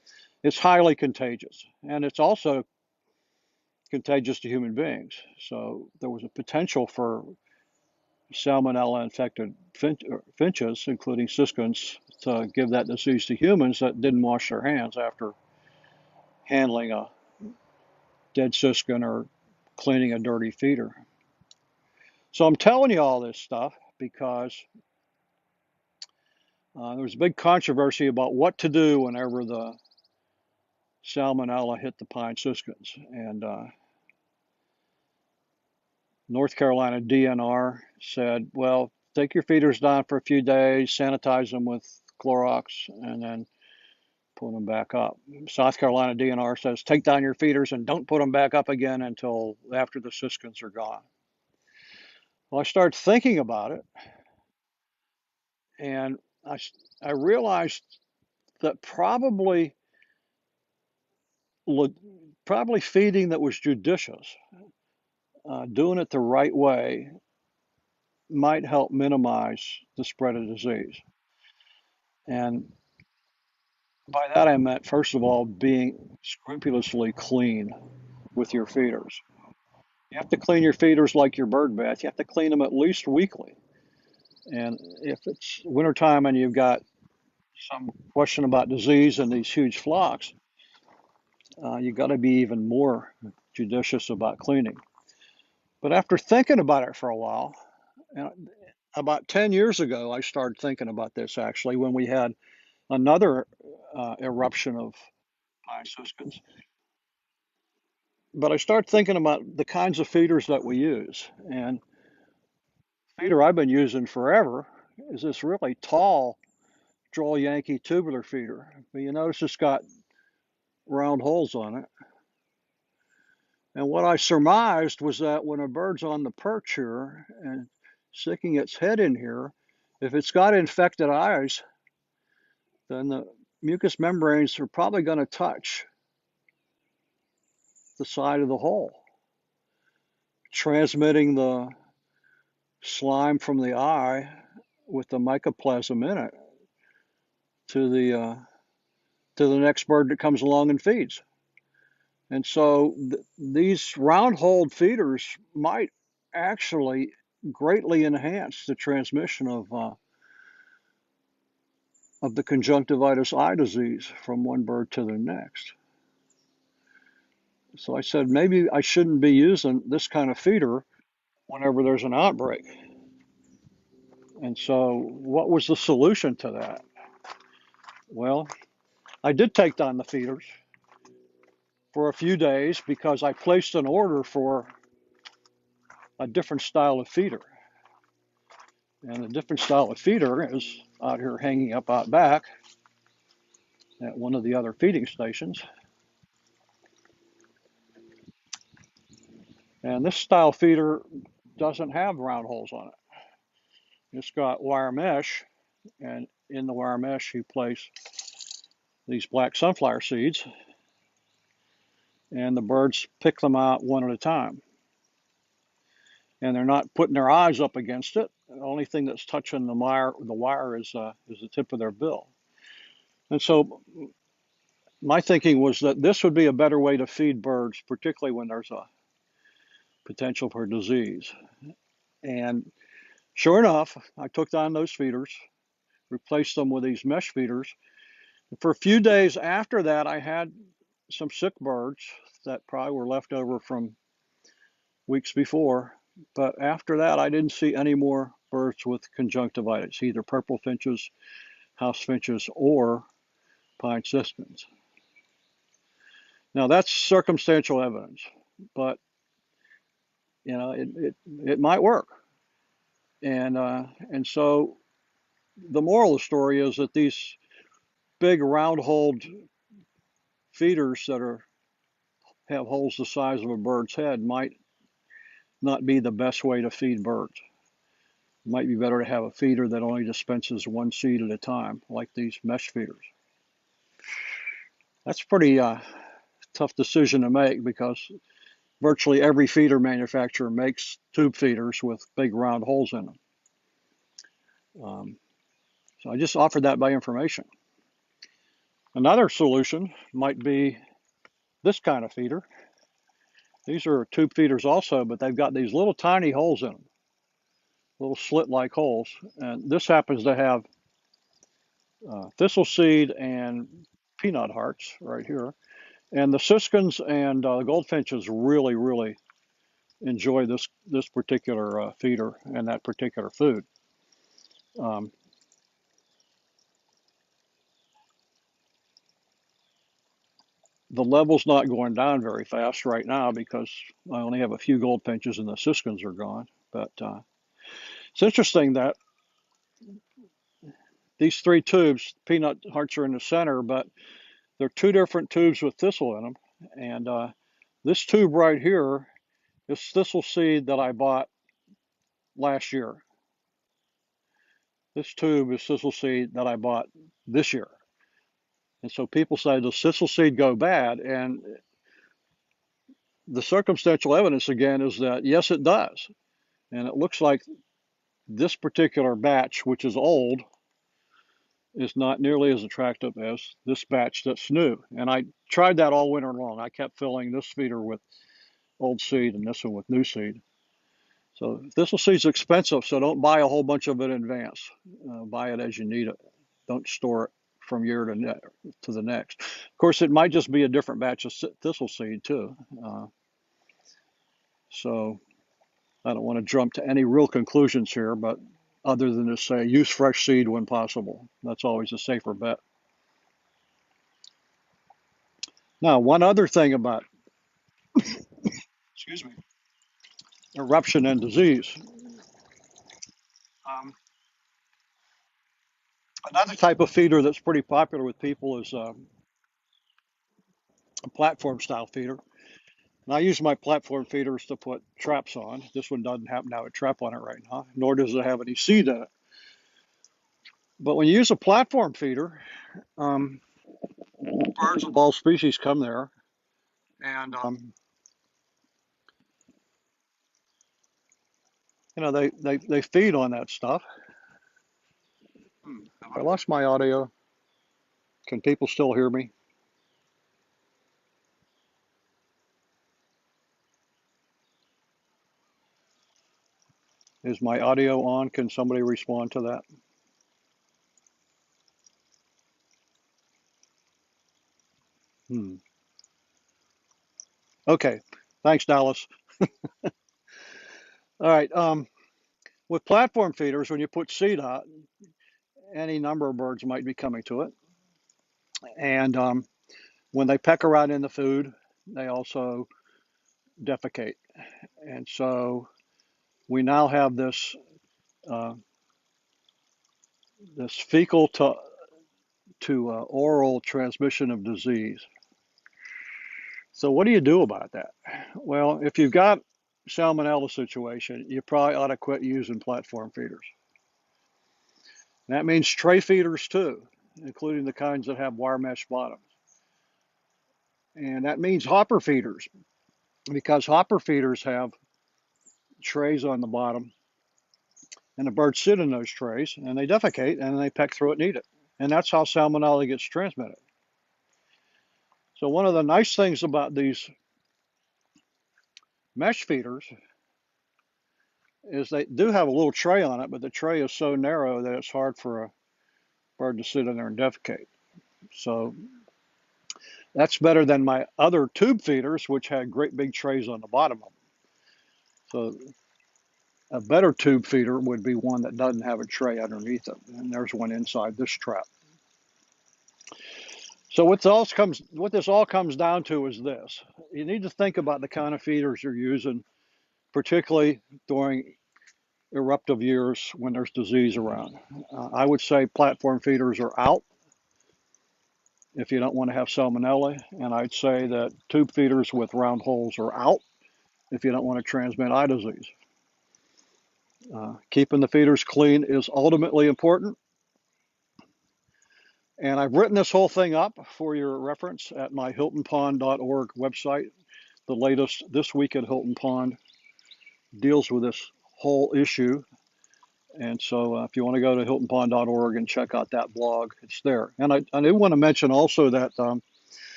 it's highly contagious. And it's also contagious to human beings. So there was a potential for salmonella infected finches, including siskins, to give that disease to humans that didn't wash their hands after handling a dead siskin or cleaning a dirty feeder. So I'm telling you all this stuff because there was a big controversy about what to do whenever the salmonella hit the pine siskins. And North Carolina DNR said, well, take your feeders down for a few days, sanitize them with Clorox, and then put them back up. South Carolina DNR says, take down your feeders and don't put them back up again until after the siskins are gone. Well, I started thinking about it, and I realized that probably feeding that was judicious, doing it the right way, might help minimize the spread of disease. And by that I meant, first of all, being scrupulously clean with your feeders. You have to clean your feeders like your bird bath. You have to clean them at least weekly. And if it's wintertime and you've got some question about disease in these huge flocks, you've got to be even more judicious about cleaning. But after thinking about it for a while, and about 10 years ago, I started thinking about this actually when we had another eruption of pine siskins. But I started thinking about the kinds of feeders that we use. And feeder I've been using forever is this really tall Droll Yankee tubular feeder. But you notice it's got round holes on it. And what I surmised was that when a bird's on the perch here and sticking its head in here, if it's got infected eyes, then the mucous membranes are probably going to touch the side of the hole, transmitting the slime from the eye with the mycoplasm in it to the next bird that comes along and feeds. And so these round-holed feeders might actually greatly enhance the transmission of the conjunctivitis eye disease from one bird to the next. So I said maybe I shouldn't be using this kind of feeder whenever there's an outbreak. And so what was the solution to that? Well, I did take down the feeders for a few days because I placed an order for a different style of feeder. And the different style of feeder is out here hanging up out back at one of the other feeding stations. And this style feeder doesn't have round holes on it. It's got wire mesh, and in the wire mesh you place these black sunflower seeds, and the birds pick them out one at a time. And they're not putting their eyes up against it. The only thing that's touching the wire is the tip of their bill. And so my thinking was that this would be a better way to feed birds, particularly when there's a potential for disease. And sure enough, I took down those feeders, replaced them with these mesh feeders. For a few days after that, I had some sick birds that probably were left over from weeks before. But after that, I didn't see any more birds with conjunctivitis, either purple finches, house finches, or pine siskins. Now that's circumstantial evidence, but it might work. And so the moral of the story is that these big round-holed feeders that have holes the size of a bird's head might not be the best way to feed birds. It might be better to have a feeder that only dispenses one seed at a time, like these mesh feeders. That's a pretty tough decision to make because virtually every feeder manufacturer makes tube feeders with big round holes in them. So I just offered that by information. Another solution might be this kind of feeder. These are tube feeders also, but they've got these little tiny holes in them, little slit-like holes. And this happens to have thistle seed and peanut hearts right here. And the siskins and the goldfinches really, really enjoy this particular feeder and that particular food. Um, the level's not going down very fast right now because I only have a few goldfinches and the siskins are gone. But it's interesting that these three tubes, peanut hearts are in the center, but they're two different tubes with thistle in them. And this tube right here is thistle seed that I bought last year. This tube is thistle seed that I bought this year. And so people say, does thistle seed go bad? And the circumstantial evidence again is that yes, it does. And it looks like this particular batch, which is old, is not nearly as attractive as this batch that's new. And I tried that all winter long. I kept filling this feeder with old seed and this one with new seed. So thistle seed's expensive, so don't buy a whole bunch of it in advance. Buy it as you need it. Don't store it from year to the next. Of course, it might just be a different batch of thistle seed too. So I don't want to jump to any real conclusions here, but other than to say use fresh seed when possible. That's always a safer bet. Now, one other thing about, excuse me, eruption and disease. Um, Another type of feeder that's pretty popular with people is a platform style feeder. And I use my platform feeders to put traps on. This one doesn't happen to have a trap on it right now, nor does it have any seed in it. But when you use a platform feeder, um, birds of all species come there, and they feed on that stuff. Have I lost my audio? Can people still hear me? Is my audio on? Can somebody respond to that? Hmm. Okay. Thanks, Dallas. All right. With platform feeders, when you put seed out, any number of birds might be coming to it. And when they peck around in the food, they also defecate. And so we now have uh, this fecal to oral transmission of disease. So what do you do about that? Well, if you've got salmonella situation, you probably ought to quit using platform feeders. And that means tray feeders too, including the kinds that have wire mesh bottoms. And that means hopper feeders, because hopper feeders have trays on the bottom, and the birds sit in those trays and they defecate and they peck through it and eat it. And that's how salmonella gets transmitted. So one of the nice things about these mesh feeders is they do have a little tray on it, but the tray is so narrow that it's hard for a bird to sit in there and defecate. So that's better than my other tube feeders, which had great big trays on the bottom of them. So a better tube feeder would be one that doesn't have a tray underneath it. And there's one inside this trap. So what this all comes down to is this. You need to think about the kind of feeders you're using, particularly during eruptive years when there's disease around. I would say platform feeders are out if you don't want to have salmonella, and I'd say that tube feeders with round holes are out if you don't want to transmit eye disease. Keeping the feeders clean is ultimately important, and I've written this whole thing up for your reference at my hiltonpond.org website. The latest This Week at Hilton Pond deals with this whole issue. And so if you want to go to hiltonpond.org and check out that blog, it's there. And I do want to mention also that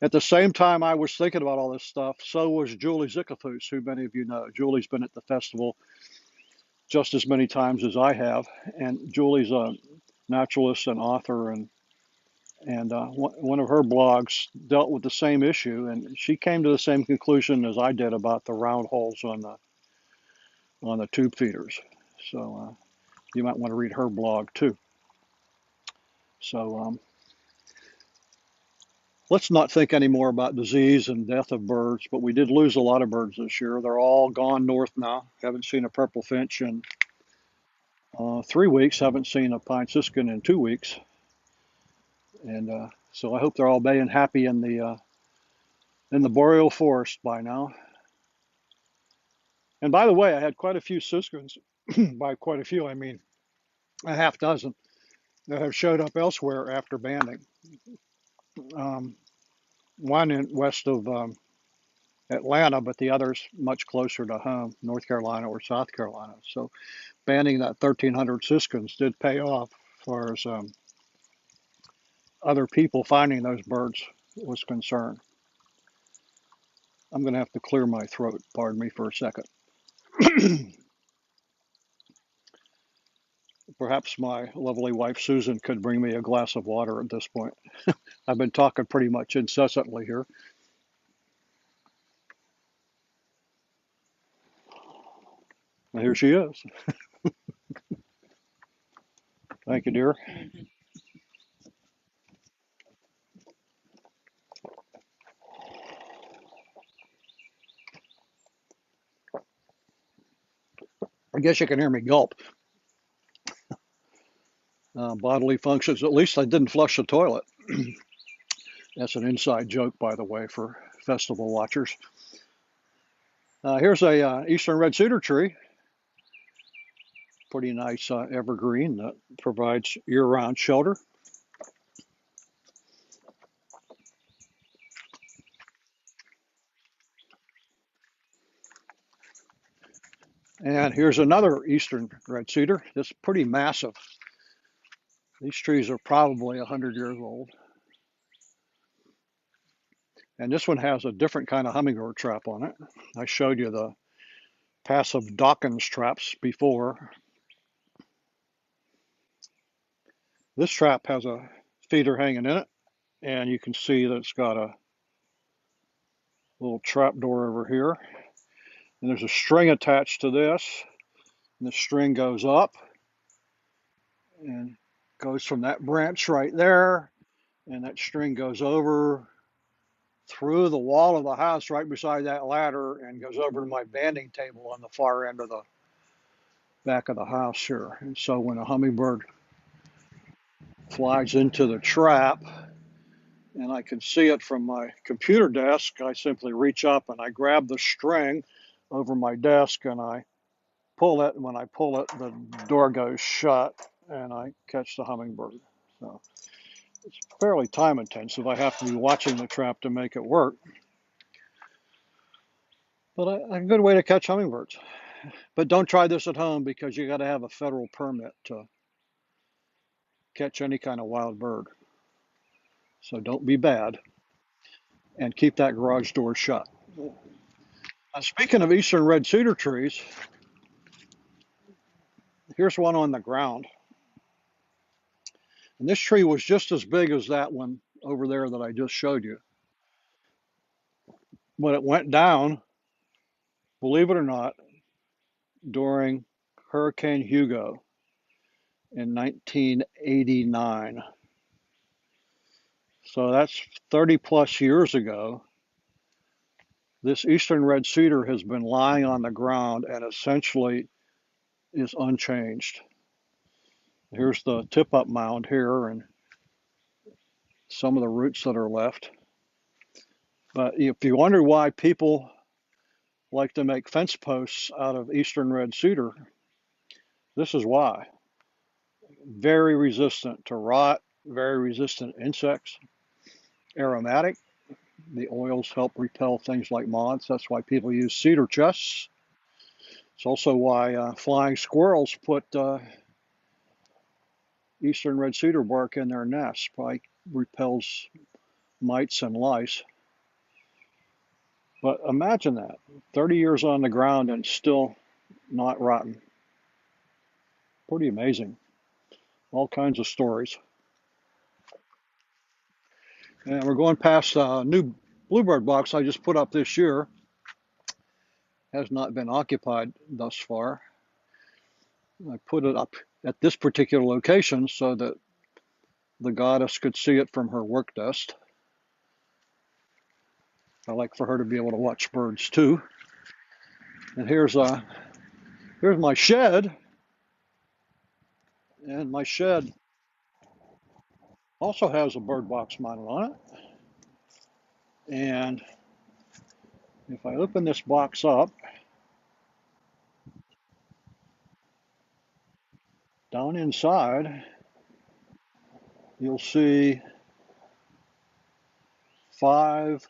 at the same time I was thinking about all this stuff, so was Julie Zickafoos, who many of you know. Julie's been at the festival just as many times as I have. And Julie's a naturalist and author, and one of her blogs dealt with the same issue, and she came to the same conclusion as I did about the round holes on the tube feeders. So you might want to read her blog too. So let's not think anymore about disease and death of birds, but we did lose a lot of birds this year. They're all gone north now. Haven't seen a purple finch in 3 weeks. Haven't seen a pine siskin in 2 weeks. And so I hope they're all being happy in the boreal forest by now. And by the way, I had quite a few siskins. By quite a few, I mean a half dozen that have showed up elsewhere after banding. Um, One in west of Atlanta, but the others much closer to home, North Carolina or South Carolina. So banding that 1,300 siskins did pay off as far as other people finding those birds was concerned. I'm going to have to clear my throat. Pardon me for a second. Perhaps my lovely wife Susan could bring me a glass of water at this point. I've been talking pretty much incessantly here. And here she is. Thank you, dear. Mhm. I guess you can hear me gulp. Bodily functions. At least I didn't flush the toilet. That's an inside joke, by the way, for festival watchers. Here's a eastern red cedar tree. Pretty nice evergreen that provides year-round shelter. And here's another eastern red cedar. It's pretty massive. These trees are probably 100 years old. And this one has a different kind of hummingbird trap on it. I showed you the passive Dawkins traps before. This trap has a feeder hanging in it, and you can see that it's got a little trap door over here. And there's a string attached to this, and the string goes up and goes from that branch right there, and that string goes over through the wall of the house right beside that ladder and goes over to my banding table on the far end of the back of the house here. And so when a hummingbird flies into the trap and I can see it from my computer desk, I simply reach up and I grab the string over my desk and I pull it. And when I pull it, the door goes shut and I catch the hummingbird. So it's fairly time intensive. I have to be watching the trap to make it work, but a good way to catch hummingbirds. But don't try this at home because you got to have a federal permit to catch any kind of wild bird. So don't be bad and keep that garage door shut. Speaking of eastern red cedar trees, here's one on the ground. And this tree was just as big as that one over there that I just showed you. But it went down, believe it or not, during Hurricane Hugo in 1989. So that's 30 plus years ago. This eastern red cedar has been lying on the ground and essentially is unchanged. Here's the tip up mound here and some of the roots that are left. But if you wonder why people like to make fence posts out of eastern red cedar, this is why. Very resistant to rot, very resistant to insects, aromatic. The oils help repel things like moths. That's why people use cedar chests. It's also why flying squirrels put eastern red cedar bark in their nests. Probably repels mites and lice. But imagine that, 30 years on the ground and still not rotten. Pretty amazing. All kinds of stories. And we're going past a new bluebird box I just put up this year. Has not been occupied thus far. I put it up at this particular location so that the goddess could see it from her work desk. I like for her to be able to watch birds too. And here's my shed, and my shed also has a bird box mounted on it. And if I open this box up, down inside, you'll see 5.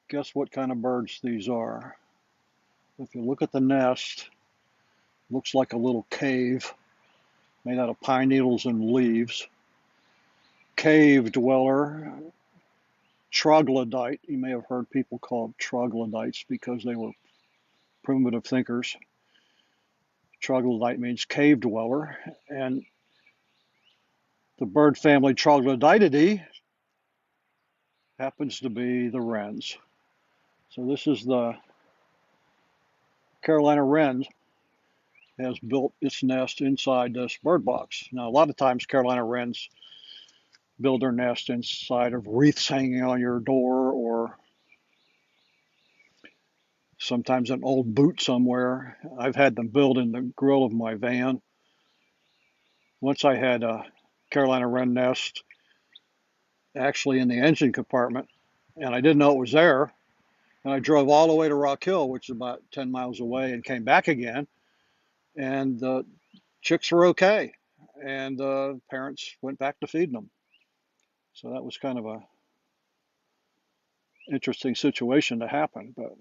Guess what kind of birds these are? If you look at the nest, looks like a little cave made out of pine needles and leaves. Cave dweller, troglodyte. You may have heard people called troglodytes because they were primitive thinkers. Troglodyte means cave dweller, and the bird family Troglodytidae happens to be the wrens. So this is the Carolina wren has built its nest inside this bird box. Now, a lot of times Carolina wrens build their nest inside of wreaths hanging on your door, or sometimes an old boot somewhere. I've had them build in the grill of my van. Once I had a Carolina wren nest actually in the engine compartment, and I didn't know it was there. And I drove all the way to Rock Hill, which is about 10 miles away, and came back again. And the chicks were okay. And the parents went back to feeding them. So that was kind of a interesting situation to happen. But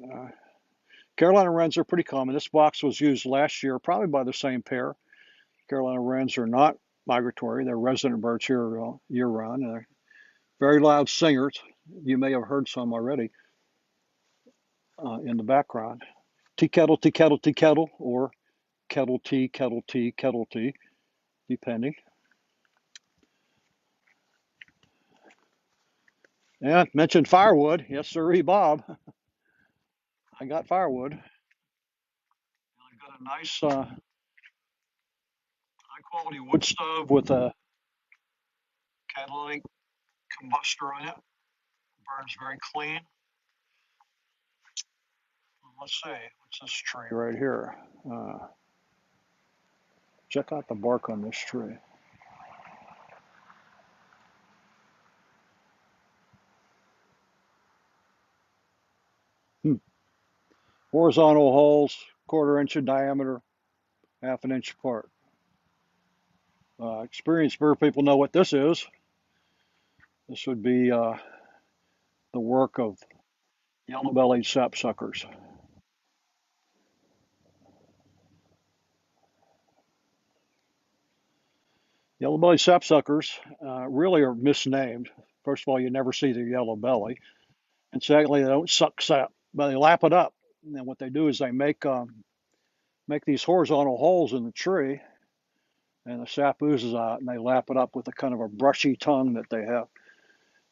Carolina wrens are pretty common. This box was used last year, probably by the same pair. Carolina wrens are not migratory. They're resident birds here year round. They're very loud singers. You may have heard some already in the background. Tea kettle, tea kettle, tea kettle, or kettle tea, kettle tea, kettle tea, depending. And mentioned firewood. Yes, sir, Bob. I got firewood. I got a nice high quality wood stove with a catalytic combustor in it. Burns very clean. Let's see, what's this tree right here? Check out the bark on this tree. Hmm. Horizontal holes, quarter-inch in diameter, half an inch apart. Experienced bird people know what this is. This would be the work of yellow-bellied sapsuckers. Yellow-bellied sapsuckers really are misnamed. First of all, you never see their yellow belly, and secondly, they don't suck sap, but they lap it up. And what they do is they make these horizontal holes in the tree, and the sap oozes out, and they lap it up with a kind of a brushy tongue that they have,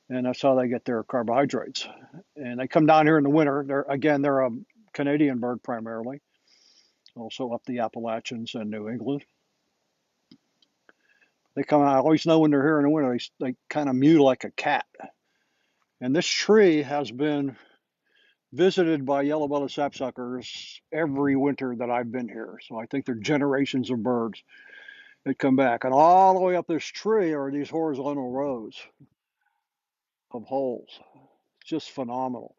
and that's how they get their carbohydrates. And they come down here in the winter. They're a Canadian bird primarily, also up the Appalachians and New England. They come out. I always know when they're here in the winter. They kind of mew like a cat. And this tree has been visited by yellow-bellied sapsuckers every winter that I've been here. So I think there are generations of birds that come back. And all the way up this tree are these horizontal rows of holes. It's just phenomenal.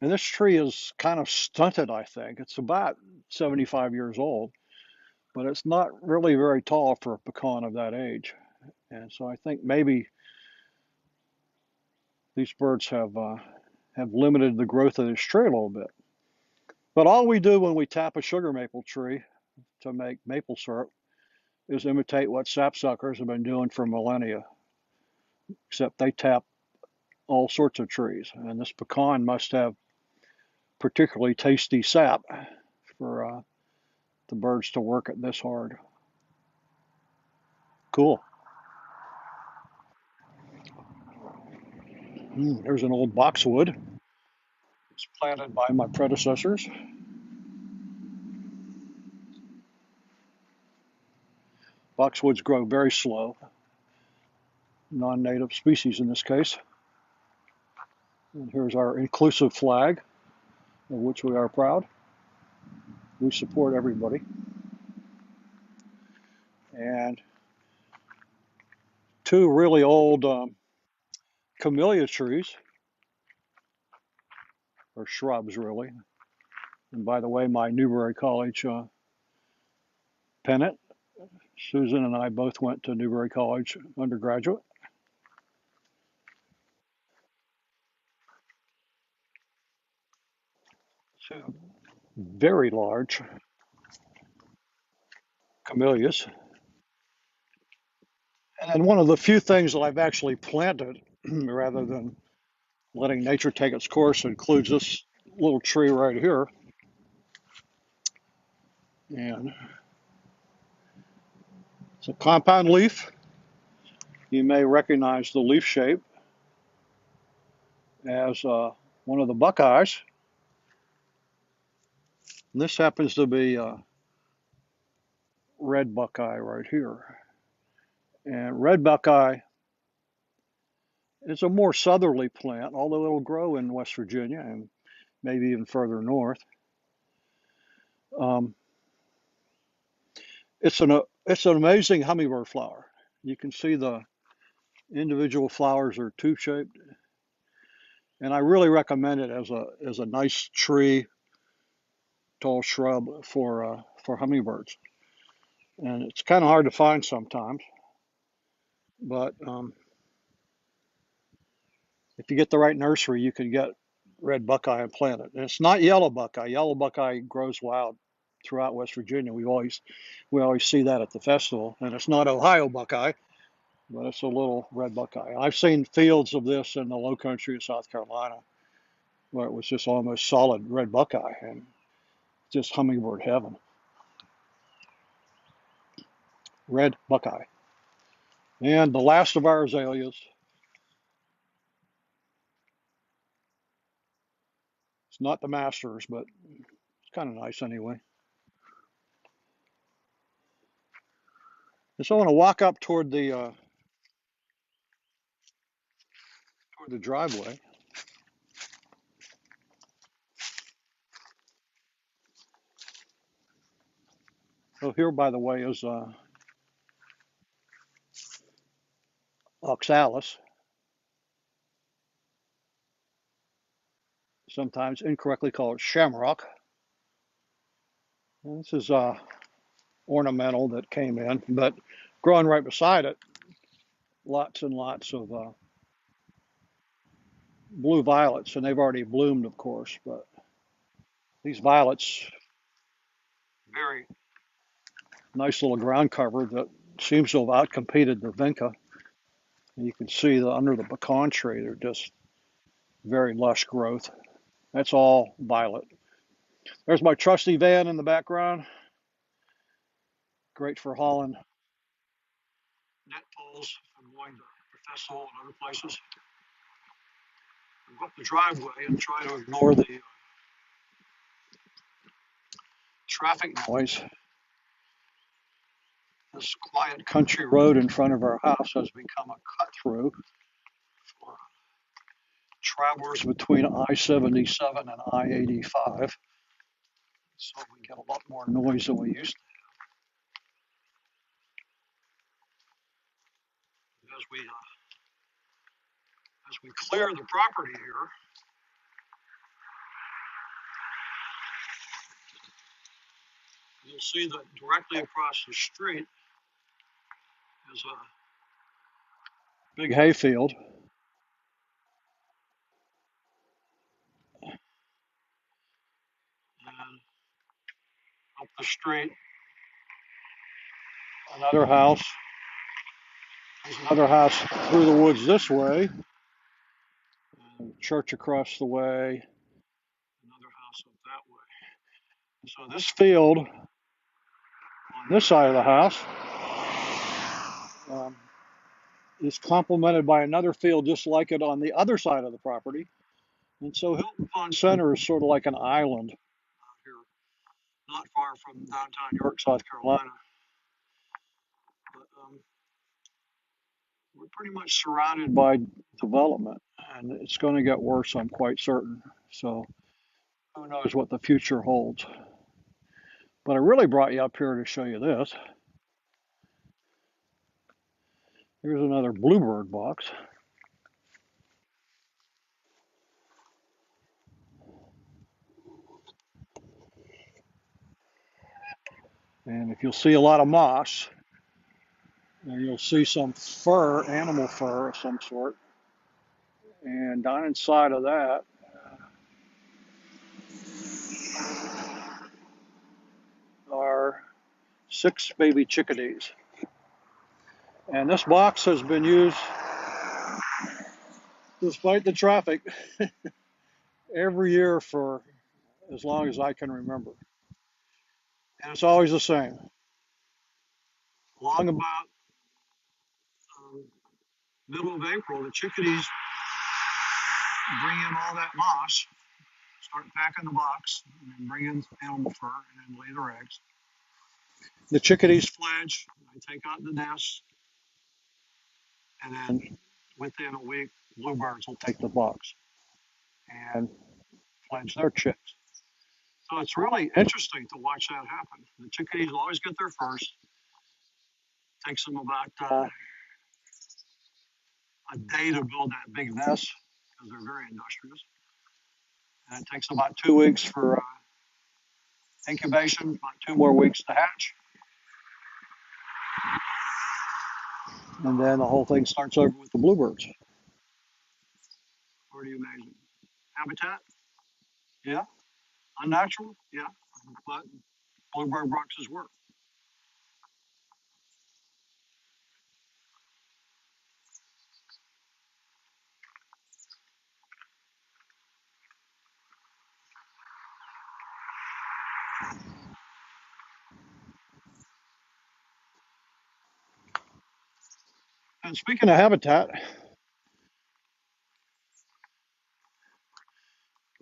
And this tree is kind of stunted, I think. It's about 75 years old, but it's not really very tall for a pecan of that age. And so I think maybe these birds have limited the growth of this tree a little bit. But all we do when we tap a sugar maple tree to make maple syrup is imitate what sapsuckers have been doing for millennia, except they tap all sorts of trees. And this pecan must have particularly tasty sap for the birds to work it this hard. Cool. There's an old boxwood. It's planted by my predecessors. Boxwoods grow very slow, non-native species in this case. And here's our inclusive flag, of which we are proud. We support everybody. And two really old camellia trees, or shrubs really. And by the way, my Newberry College pennant. Susan and I both went to Newberry College undergraduate. Two very large camellias. And then one of the few things that I've actually planted rather than letting nature take its course includes this little tree right here. And it's a compound leaf. You may recognize the leaf shape as one of the Buckeyes. And this happens to be red buckeye right here. And red buckeye is a more southerly plant, although it'll grow in West Virginia and maybe even further north. Um, it's an amazing hummingbird flower. You can see the individual flowers are tube shaped, and I really recommend it as a nice tree, tall shrub for hummingbirds. And it's kind of hard to find sometimes, but if you get the right nursery, you can get red buckeye and plant it. And it's not yellow buckeye. Yellow buckeye grows wild throughout West Virginia. We always see that at the festival, and it's not Ohio buckeye, but it's a little red buckeye. I've seen fields of this in the low country of South Carolina where it was just almost solid red buckeye and just hummingbird heaven. Red buckeye. And the last of our azaleas, it's not the masters, but it's kind of nice anyway. And so I want to walk up toward the driveway. So here, by the way, is oxalis, sometimes incorrectly called shamrock. And this is ornamental that came in, but growing right beside it, lots and lots of blue violets, and they've already bloomed, of course. But these violets, very nice little ground cover that seems to have outcompeted the vinca. And you can see under the pecan tree, they're just very lush growth. That's all violet. There's my trusty van in the background, great for hauling net poles from going to the festival and other places. Go up the driveway and try to ignore the traffic noise. This quiet country road in front of our house has become a cut through for travelers between I-77 and I-85. So we get a lot more noise than we used to. As we clear the property here, you'll see that directly across the street is a big hayfield. And up the street, another house. There's another house through the woods this way. Church across the way. Another house up that way. So this field on this side of the house um, is complemented by another field just like it on the other side of the property. And so Hilton Pond Center is sort of like an island here, not far from downtown York, South Carolina. But we're pretty much surrounded by development, and it's going to get worse, I'm quite certain. So who knows what the future holds. But I really brought you up here to show you this. Here's another bluebird box. And if you'll see a lot of moss, and you'll see some fur, animal fur of some sort. And down inside of that are 6 baby chickadees. And this box has been used, despite the traffic, every year for as long as I can remember. And it's always the same. Along about um, middle of April, the chickadees bring in all that moss, start packing the box, and then bring in animal fur, and then lay their eggs. The chickadees fledge, they take out the nests, and then within a week, bluebirds will take the box and fledge their chicks. So it's really interesting to watch that happen. The chickadees always get there first. It takes them about a day to build that big nest because they're very industrious. And it takes about 2 weeks for incubation, about 2 more weeks to hatch. And then the whole thing starts over with the bluebirds. Pretty amazing. Habitat? Yeah. Unnatural? Yeah. But bluebird boxes work. And speaking of habitat,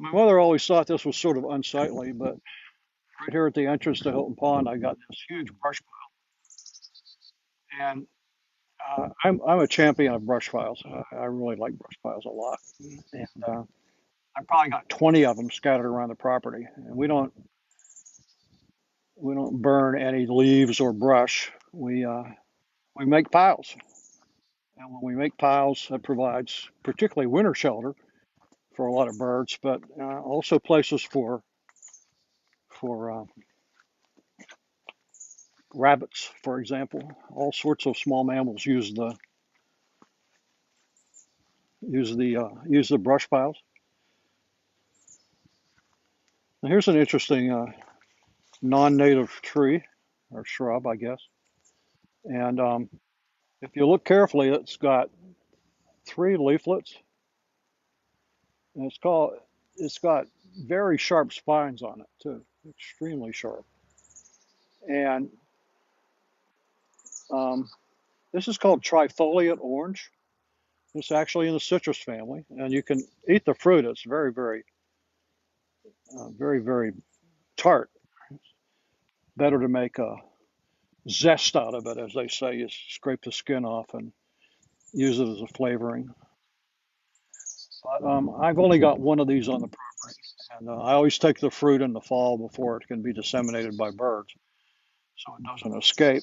my mother always thought this was sort of unsightly, but right here at the entrance to Hilton Pond, I got this huge brush pile. And I'm a champion of brush piles. I really like brush piles a lot. And I probably got 20 of them scattered around the property. And we don't burn any leaves or brush. We make piles. And when we make piles, that provides particularly winter shelter for a lot of birds, but also places for rabbits, for example. All sorts of small mammals use the brush piles. Now here's an interesting non-native tree or shrub, I guess. And if you look carefully, it's got three leaflets, and it's got very sharp spines on it too, extremely sharp. And um, this is called trifoliate orange. It's actually in the citrus family, and you can eat the fruit. It's very, very tart. Better to make a zest out of it, as they say. You scrape the skin off and use it as a flavoring. But I've only got one of these on the property, and I always take the fruit in the fall before it can be disseminated by birds, so it doesn't escape.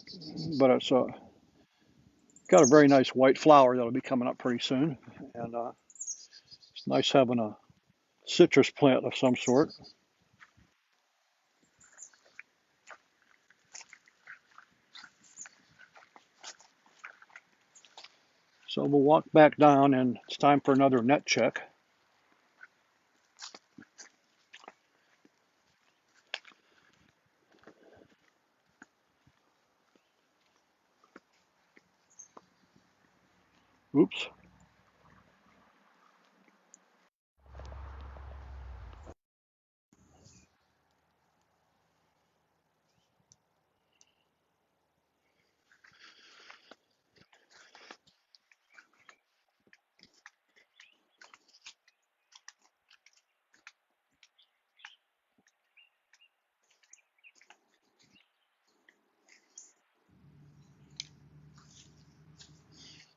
But it's got a very nice white flower that'll be coming up pretty soon, and it's nice having a citrus plant of some sort. So we'll walk back down, and it's time for another net check. Oops.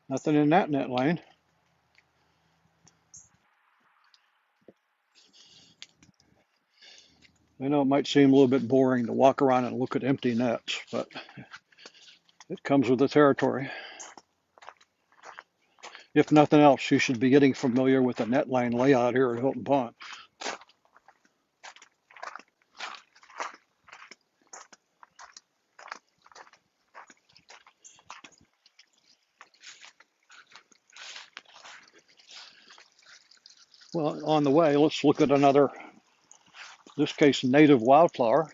Nothing in that net lane. I know it might seem a little bit boring to walk around and look at empty nets, but it comes with the territory. If nothing else, you should be getting familiar with the net line layout here at Hilton Pond. Well, on the way, let's look at another, in this case, native wildflower.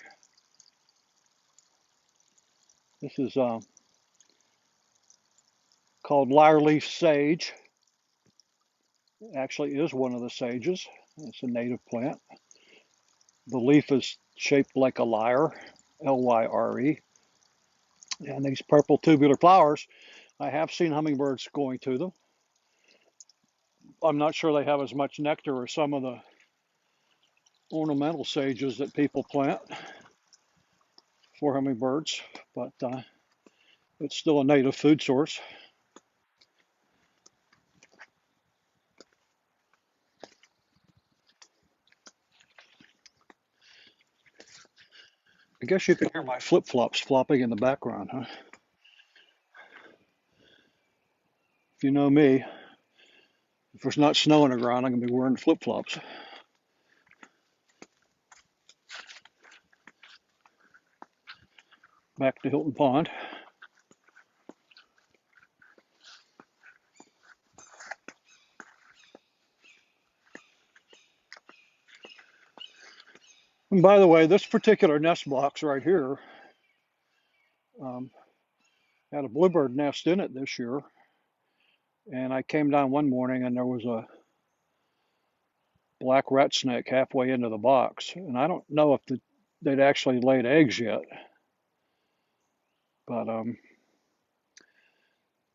This is called lyre-leaf sage. It actually is one of the sages. It's a native plant. The leaf is shaped like a lyre, Lyre, and these purple tubular flowers, I have seen hummingbirds going to them. I'm not sure they have as much nectar as some of the ornamental sages that people plant for hummingbirds, but it's still a native food source. I guess you can hear my flip-flops flopping in the background, huh? If you know me, if there's not snow on the ground, I'm going to be wearing flip-flops. Back to Hilton Pond. And by the way, this particular nest box right here um, had a bluebird nest in it this year. And I came down one morning and there was a black rat snake halfway into the box. And I don't know if they'd actually laid eggs yet, but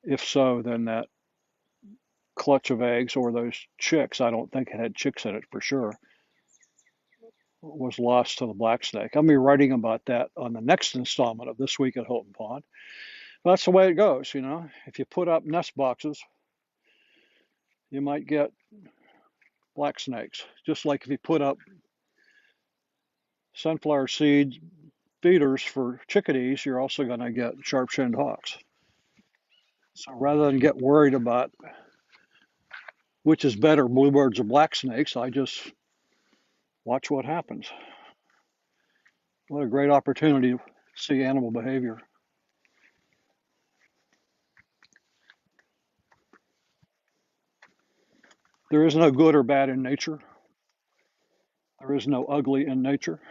if so, then that clutch of eggs or those chicks, I don't think it had chicks in it for sure, was lost to the black snake. I'll be writing about that on the next installment of This Week at Hilton Pond. But that's the way it goes, you know. If you put up nest boxes, you might get black snakes. Just like if you put up sunflower seed feeders for chickadees, you're also going to get sharp-shinned hawks. So rather than get worried about which is better, bluebirds or black snakes, I just watch what happens. What a great opportunity to see animal behavior. There is no good or bad in nature. There is no ugly in nature.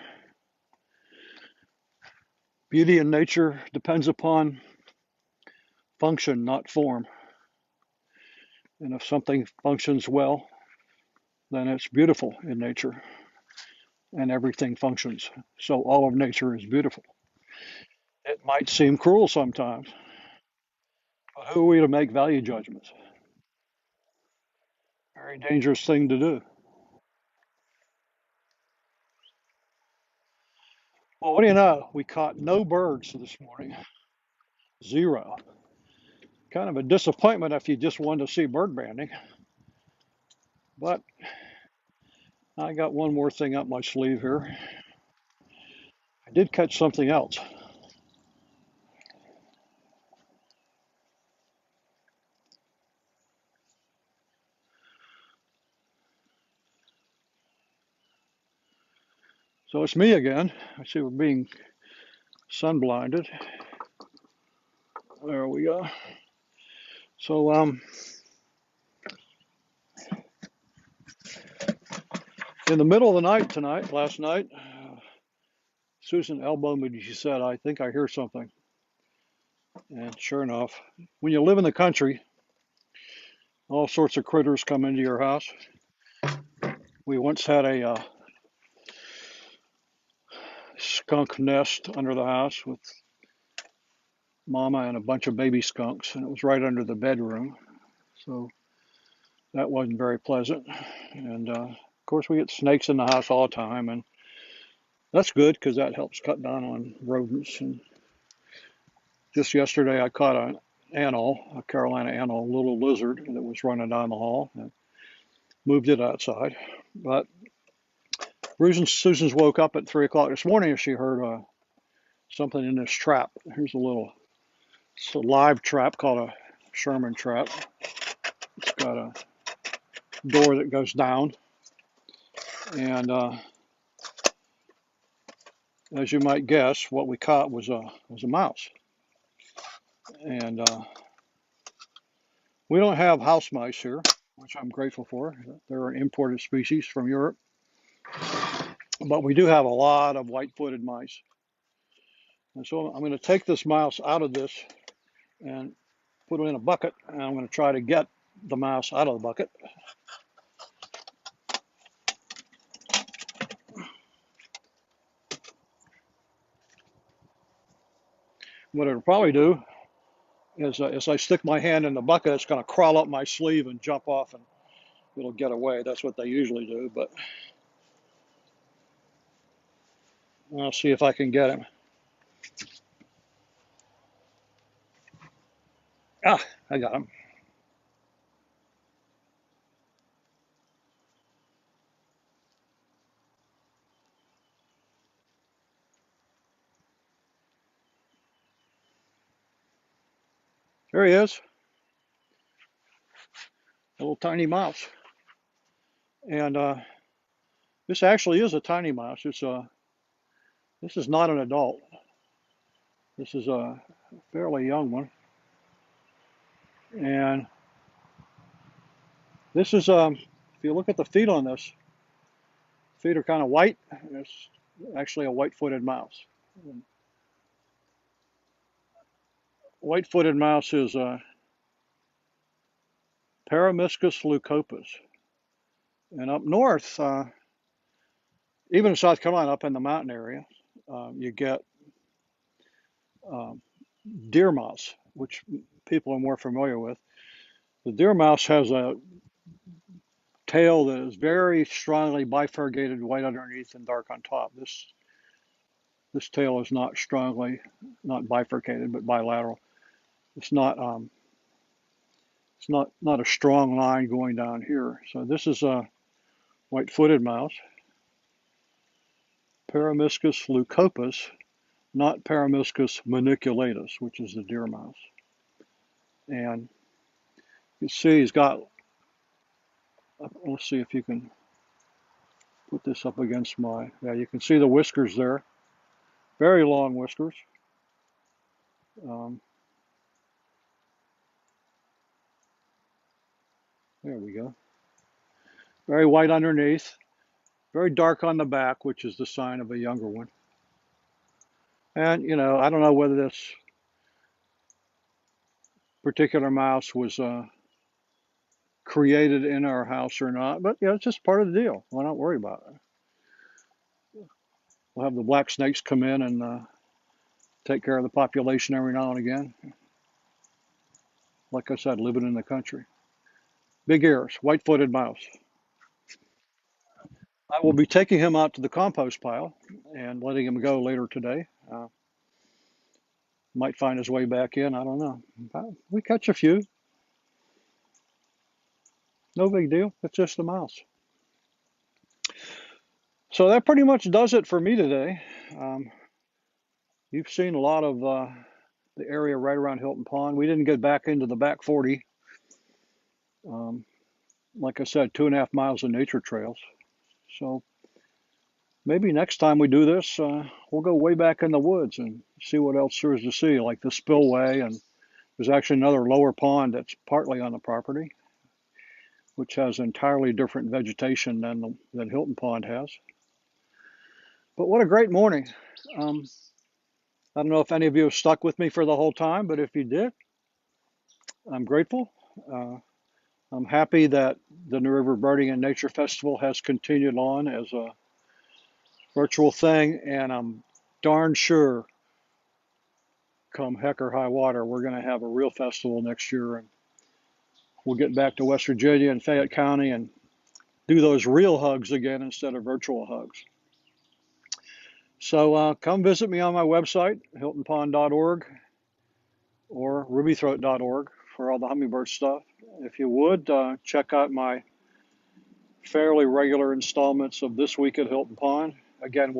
Beauty in nature depends upon function, not form. And if something functions well, then it's beautiful in nature, and everything functions. So all of nature is beautiful. It might seem cruel sometimes, but who are we to make value judgments? Very dangerous thing to do. Well, what do you know? We caught no birds this morning. Zero. Kind of a disappointment if you just wanted to see bird banding. But I got one more thing up my sleeve here. I did catch something else. So it's me again. I see we're being sun blinded. There we go. So in the middle of the night tonight, last night, Susan elbowed me. She said, "I think I hear something." And sure enough, when you live in the country, all sorts of critters come into your house. We once had a skunk nest under the house with mama and a bunch of baby skunks, and it was right under the bedroom. So that wasn't very pleasant. And of course, we get snakes in the house all the time, and that's good because that helps cut down on rodents. And just yesterday, I caught an anole, a Carolina anole, a little lizard that was running down the hall, and moved it outside. But Susan's woke up at 3 o'clock this morning and she heard something in this trap. Here's it's a live trap called a Sherman trap. It's got a door that goes down, and as you might guess, what we caught was a mouse. And we don't have house mice here, which I'm grateful for. They're an imported species from Europe, but we do have a lot of white-footed mice. And so I'm going to take this mouse out of this and put it in a bucket, and I'm going to try to get the mouse out of the bucket. What it'll probably do is as I stick my hand in the bucket, it's going to crawl up my sleeve and jump off, and it'll get away. That's what they usually do. But I'll see if I can get him. Ah, I got him. There he is, a little tiny mouse. And this actually is a tiny mouse. This is not an adult. This is a fairly young one. And this is, if you look at the feet on this, feet are kind of white. It's actually a white-footed mouse. White-footed mouse is Paramiscus leucopus. And up north, even in South Carolina, up in the mountain area, you get um, deer mouse, which people are more familiar with. The deer mouse has a tail that is very strongly bifurcated, white underneath and dark on top. This tail is not bifurcated, but bilateral. It's not a strong line going down here. So this is a white-footed mouse, Paramiscus leucopus, not Paramiscus maniculatus, which is the deer mouse. And you see he's got, let's see if you can put this up against yeah, you can see the whiskers there, very long whiskers. Um, there we go. Very white underneath, very dark on the back, which is the sign of a younger one. And, I don't know whether this particular mouse was created in our house or not, but, it's just part of the deal. Why not worry about it? We'll have the black snakes come in and take care of the population every now and again. Like I said, living in the country. Big ears, white-footed mouse. I will be taking him out to the compost pile and letting him go later today. Might find his way back in. I don't know. We catch a few. No big deal. It's just a mouse. So that pretty much does it for me today. You've seen a lot of the area right around Hilton Pond. We didn't get back into the back 40. Like I said, 2.5 miles of nature trails. So maybe next time we do this, we'll go way back in the woods and see what else there is to see, like the spillway. And there's actually another lower pond that's partly on the property, which has entirely different vegetation than Hilton Pond has. But what a great morning. I don't know if any of you have stuck with me for the whole time, but if you did, I'm grateful. Uh, I'm happy that the New River Birding and Nature Festival has continued on as a virtual thing, and I'm darn sure come heck or high water, we're going to have a real festival next year, and we'll get back to West Virginia and Fayette County and do those real hugs again instead of virtual hugs. So come visit me on my website, hiltonpond.org or rubythroat.org for all the hummingbird stuff. If you would, check out my fairly regular installments of This Week at Hilton Pond. Again,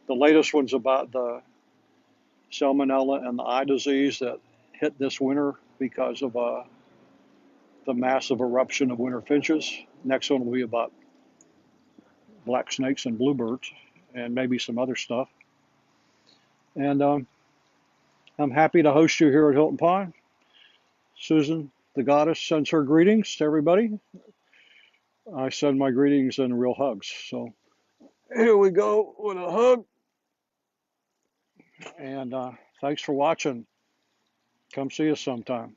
the latest one's about the salmonella and the eye disease that hit this winter because of the massive eruption of winter finches. Next one will be about black snakes and bluebirds and maybe some other stuff. And I'm happy to host you here at Hilton Pond. Susan, the goddess, sends her greetings to everybody. I send my greetings and real hugs. So here we go with a hug. And thanks for watching. Come see us sometime.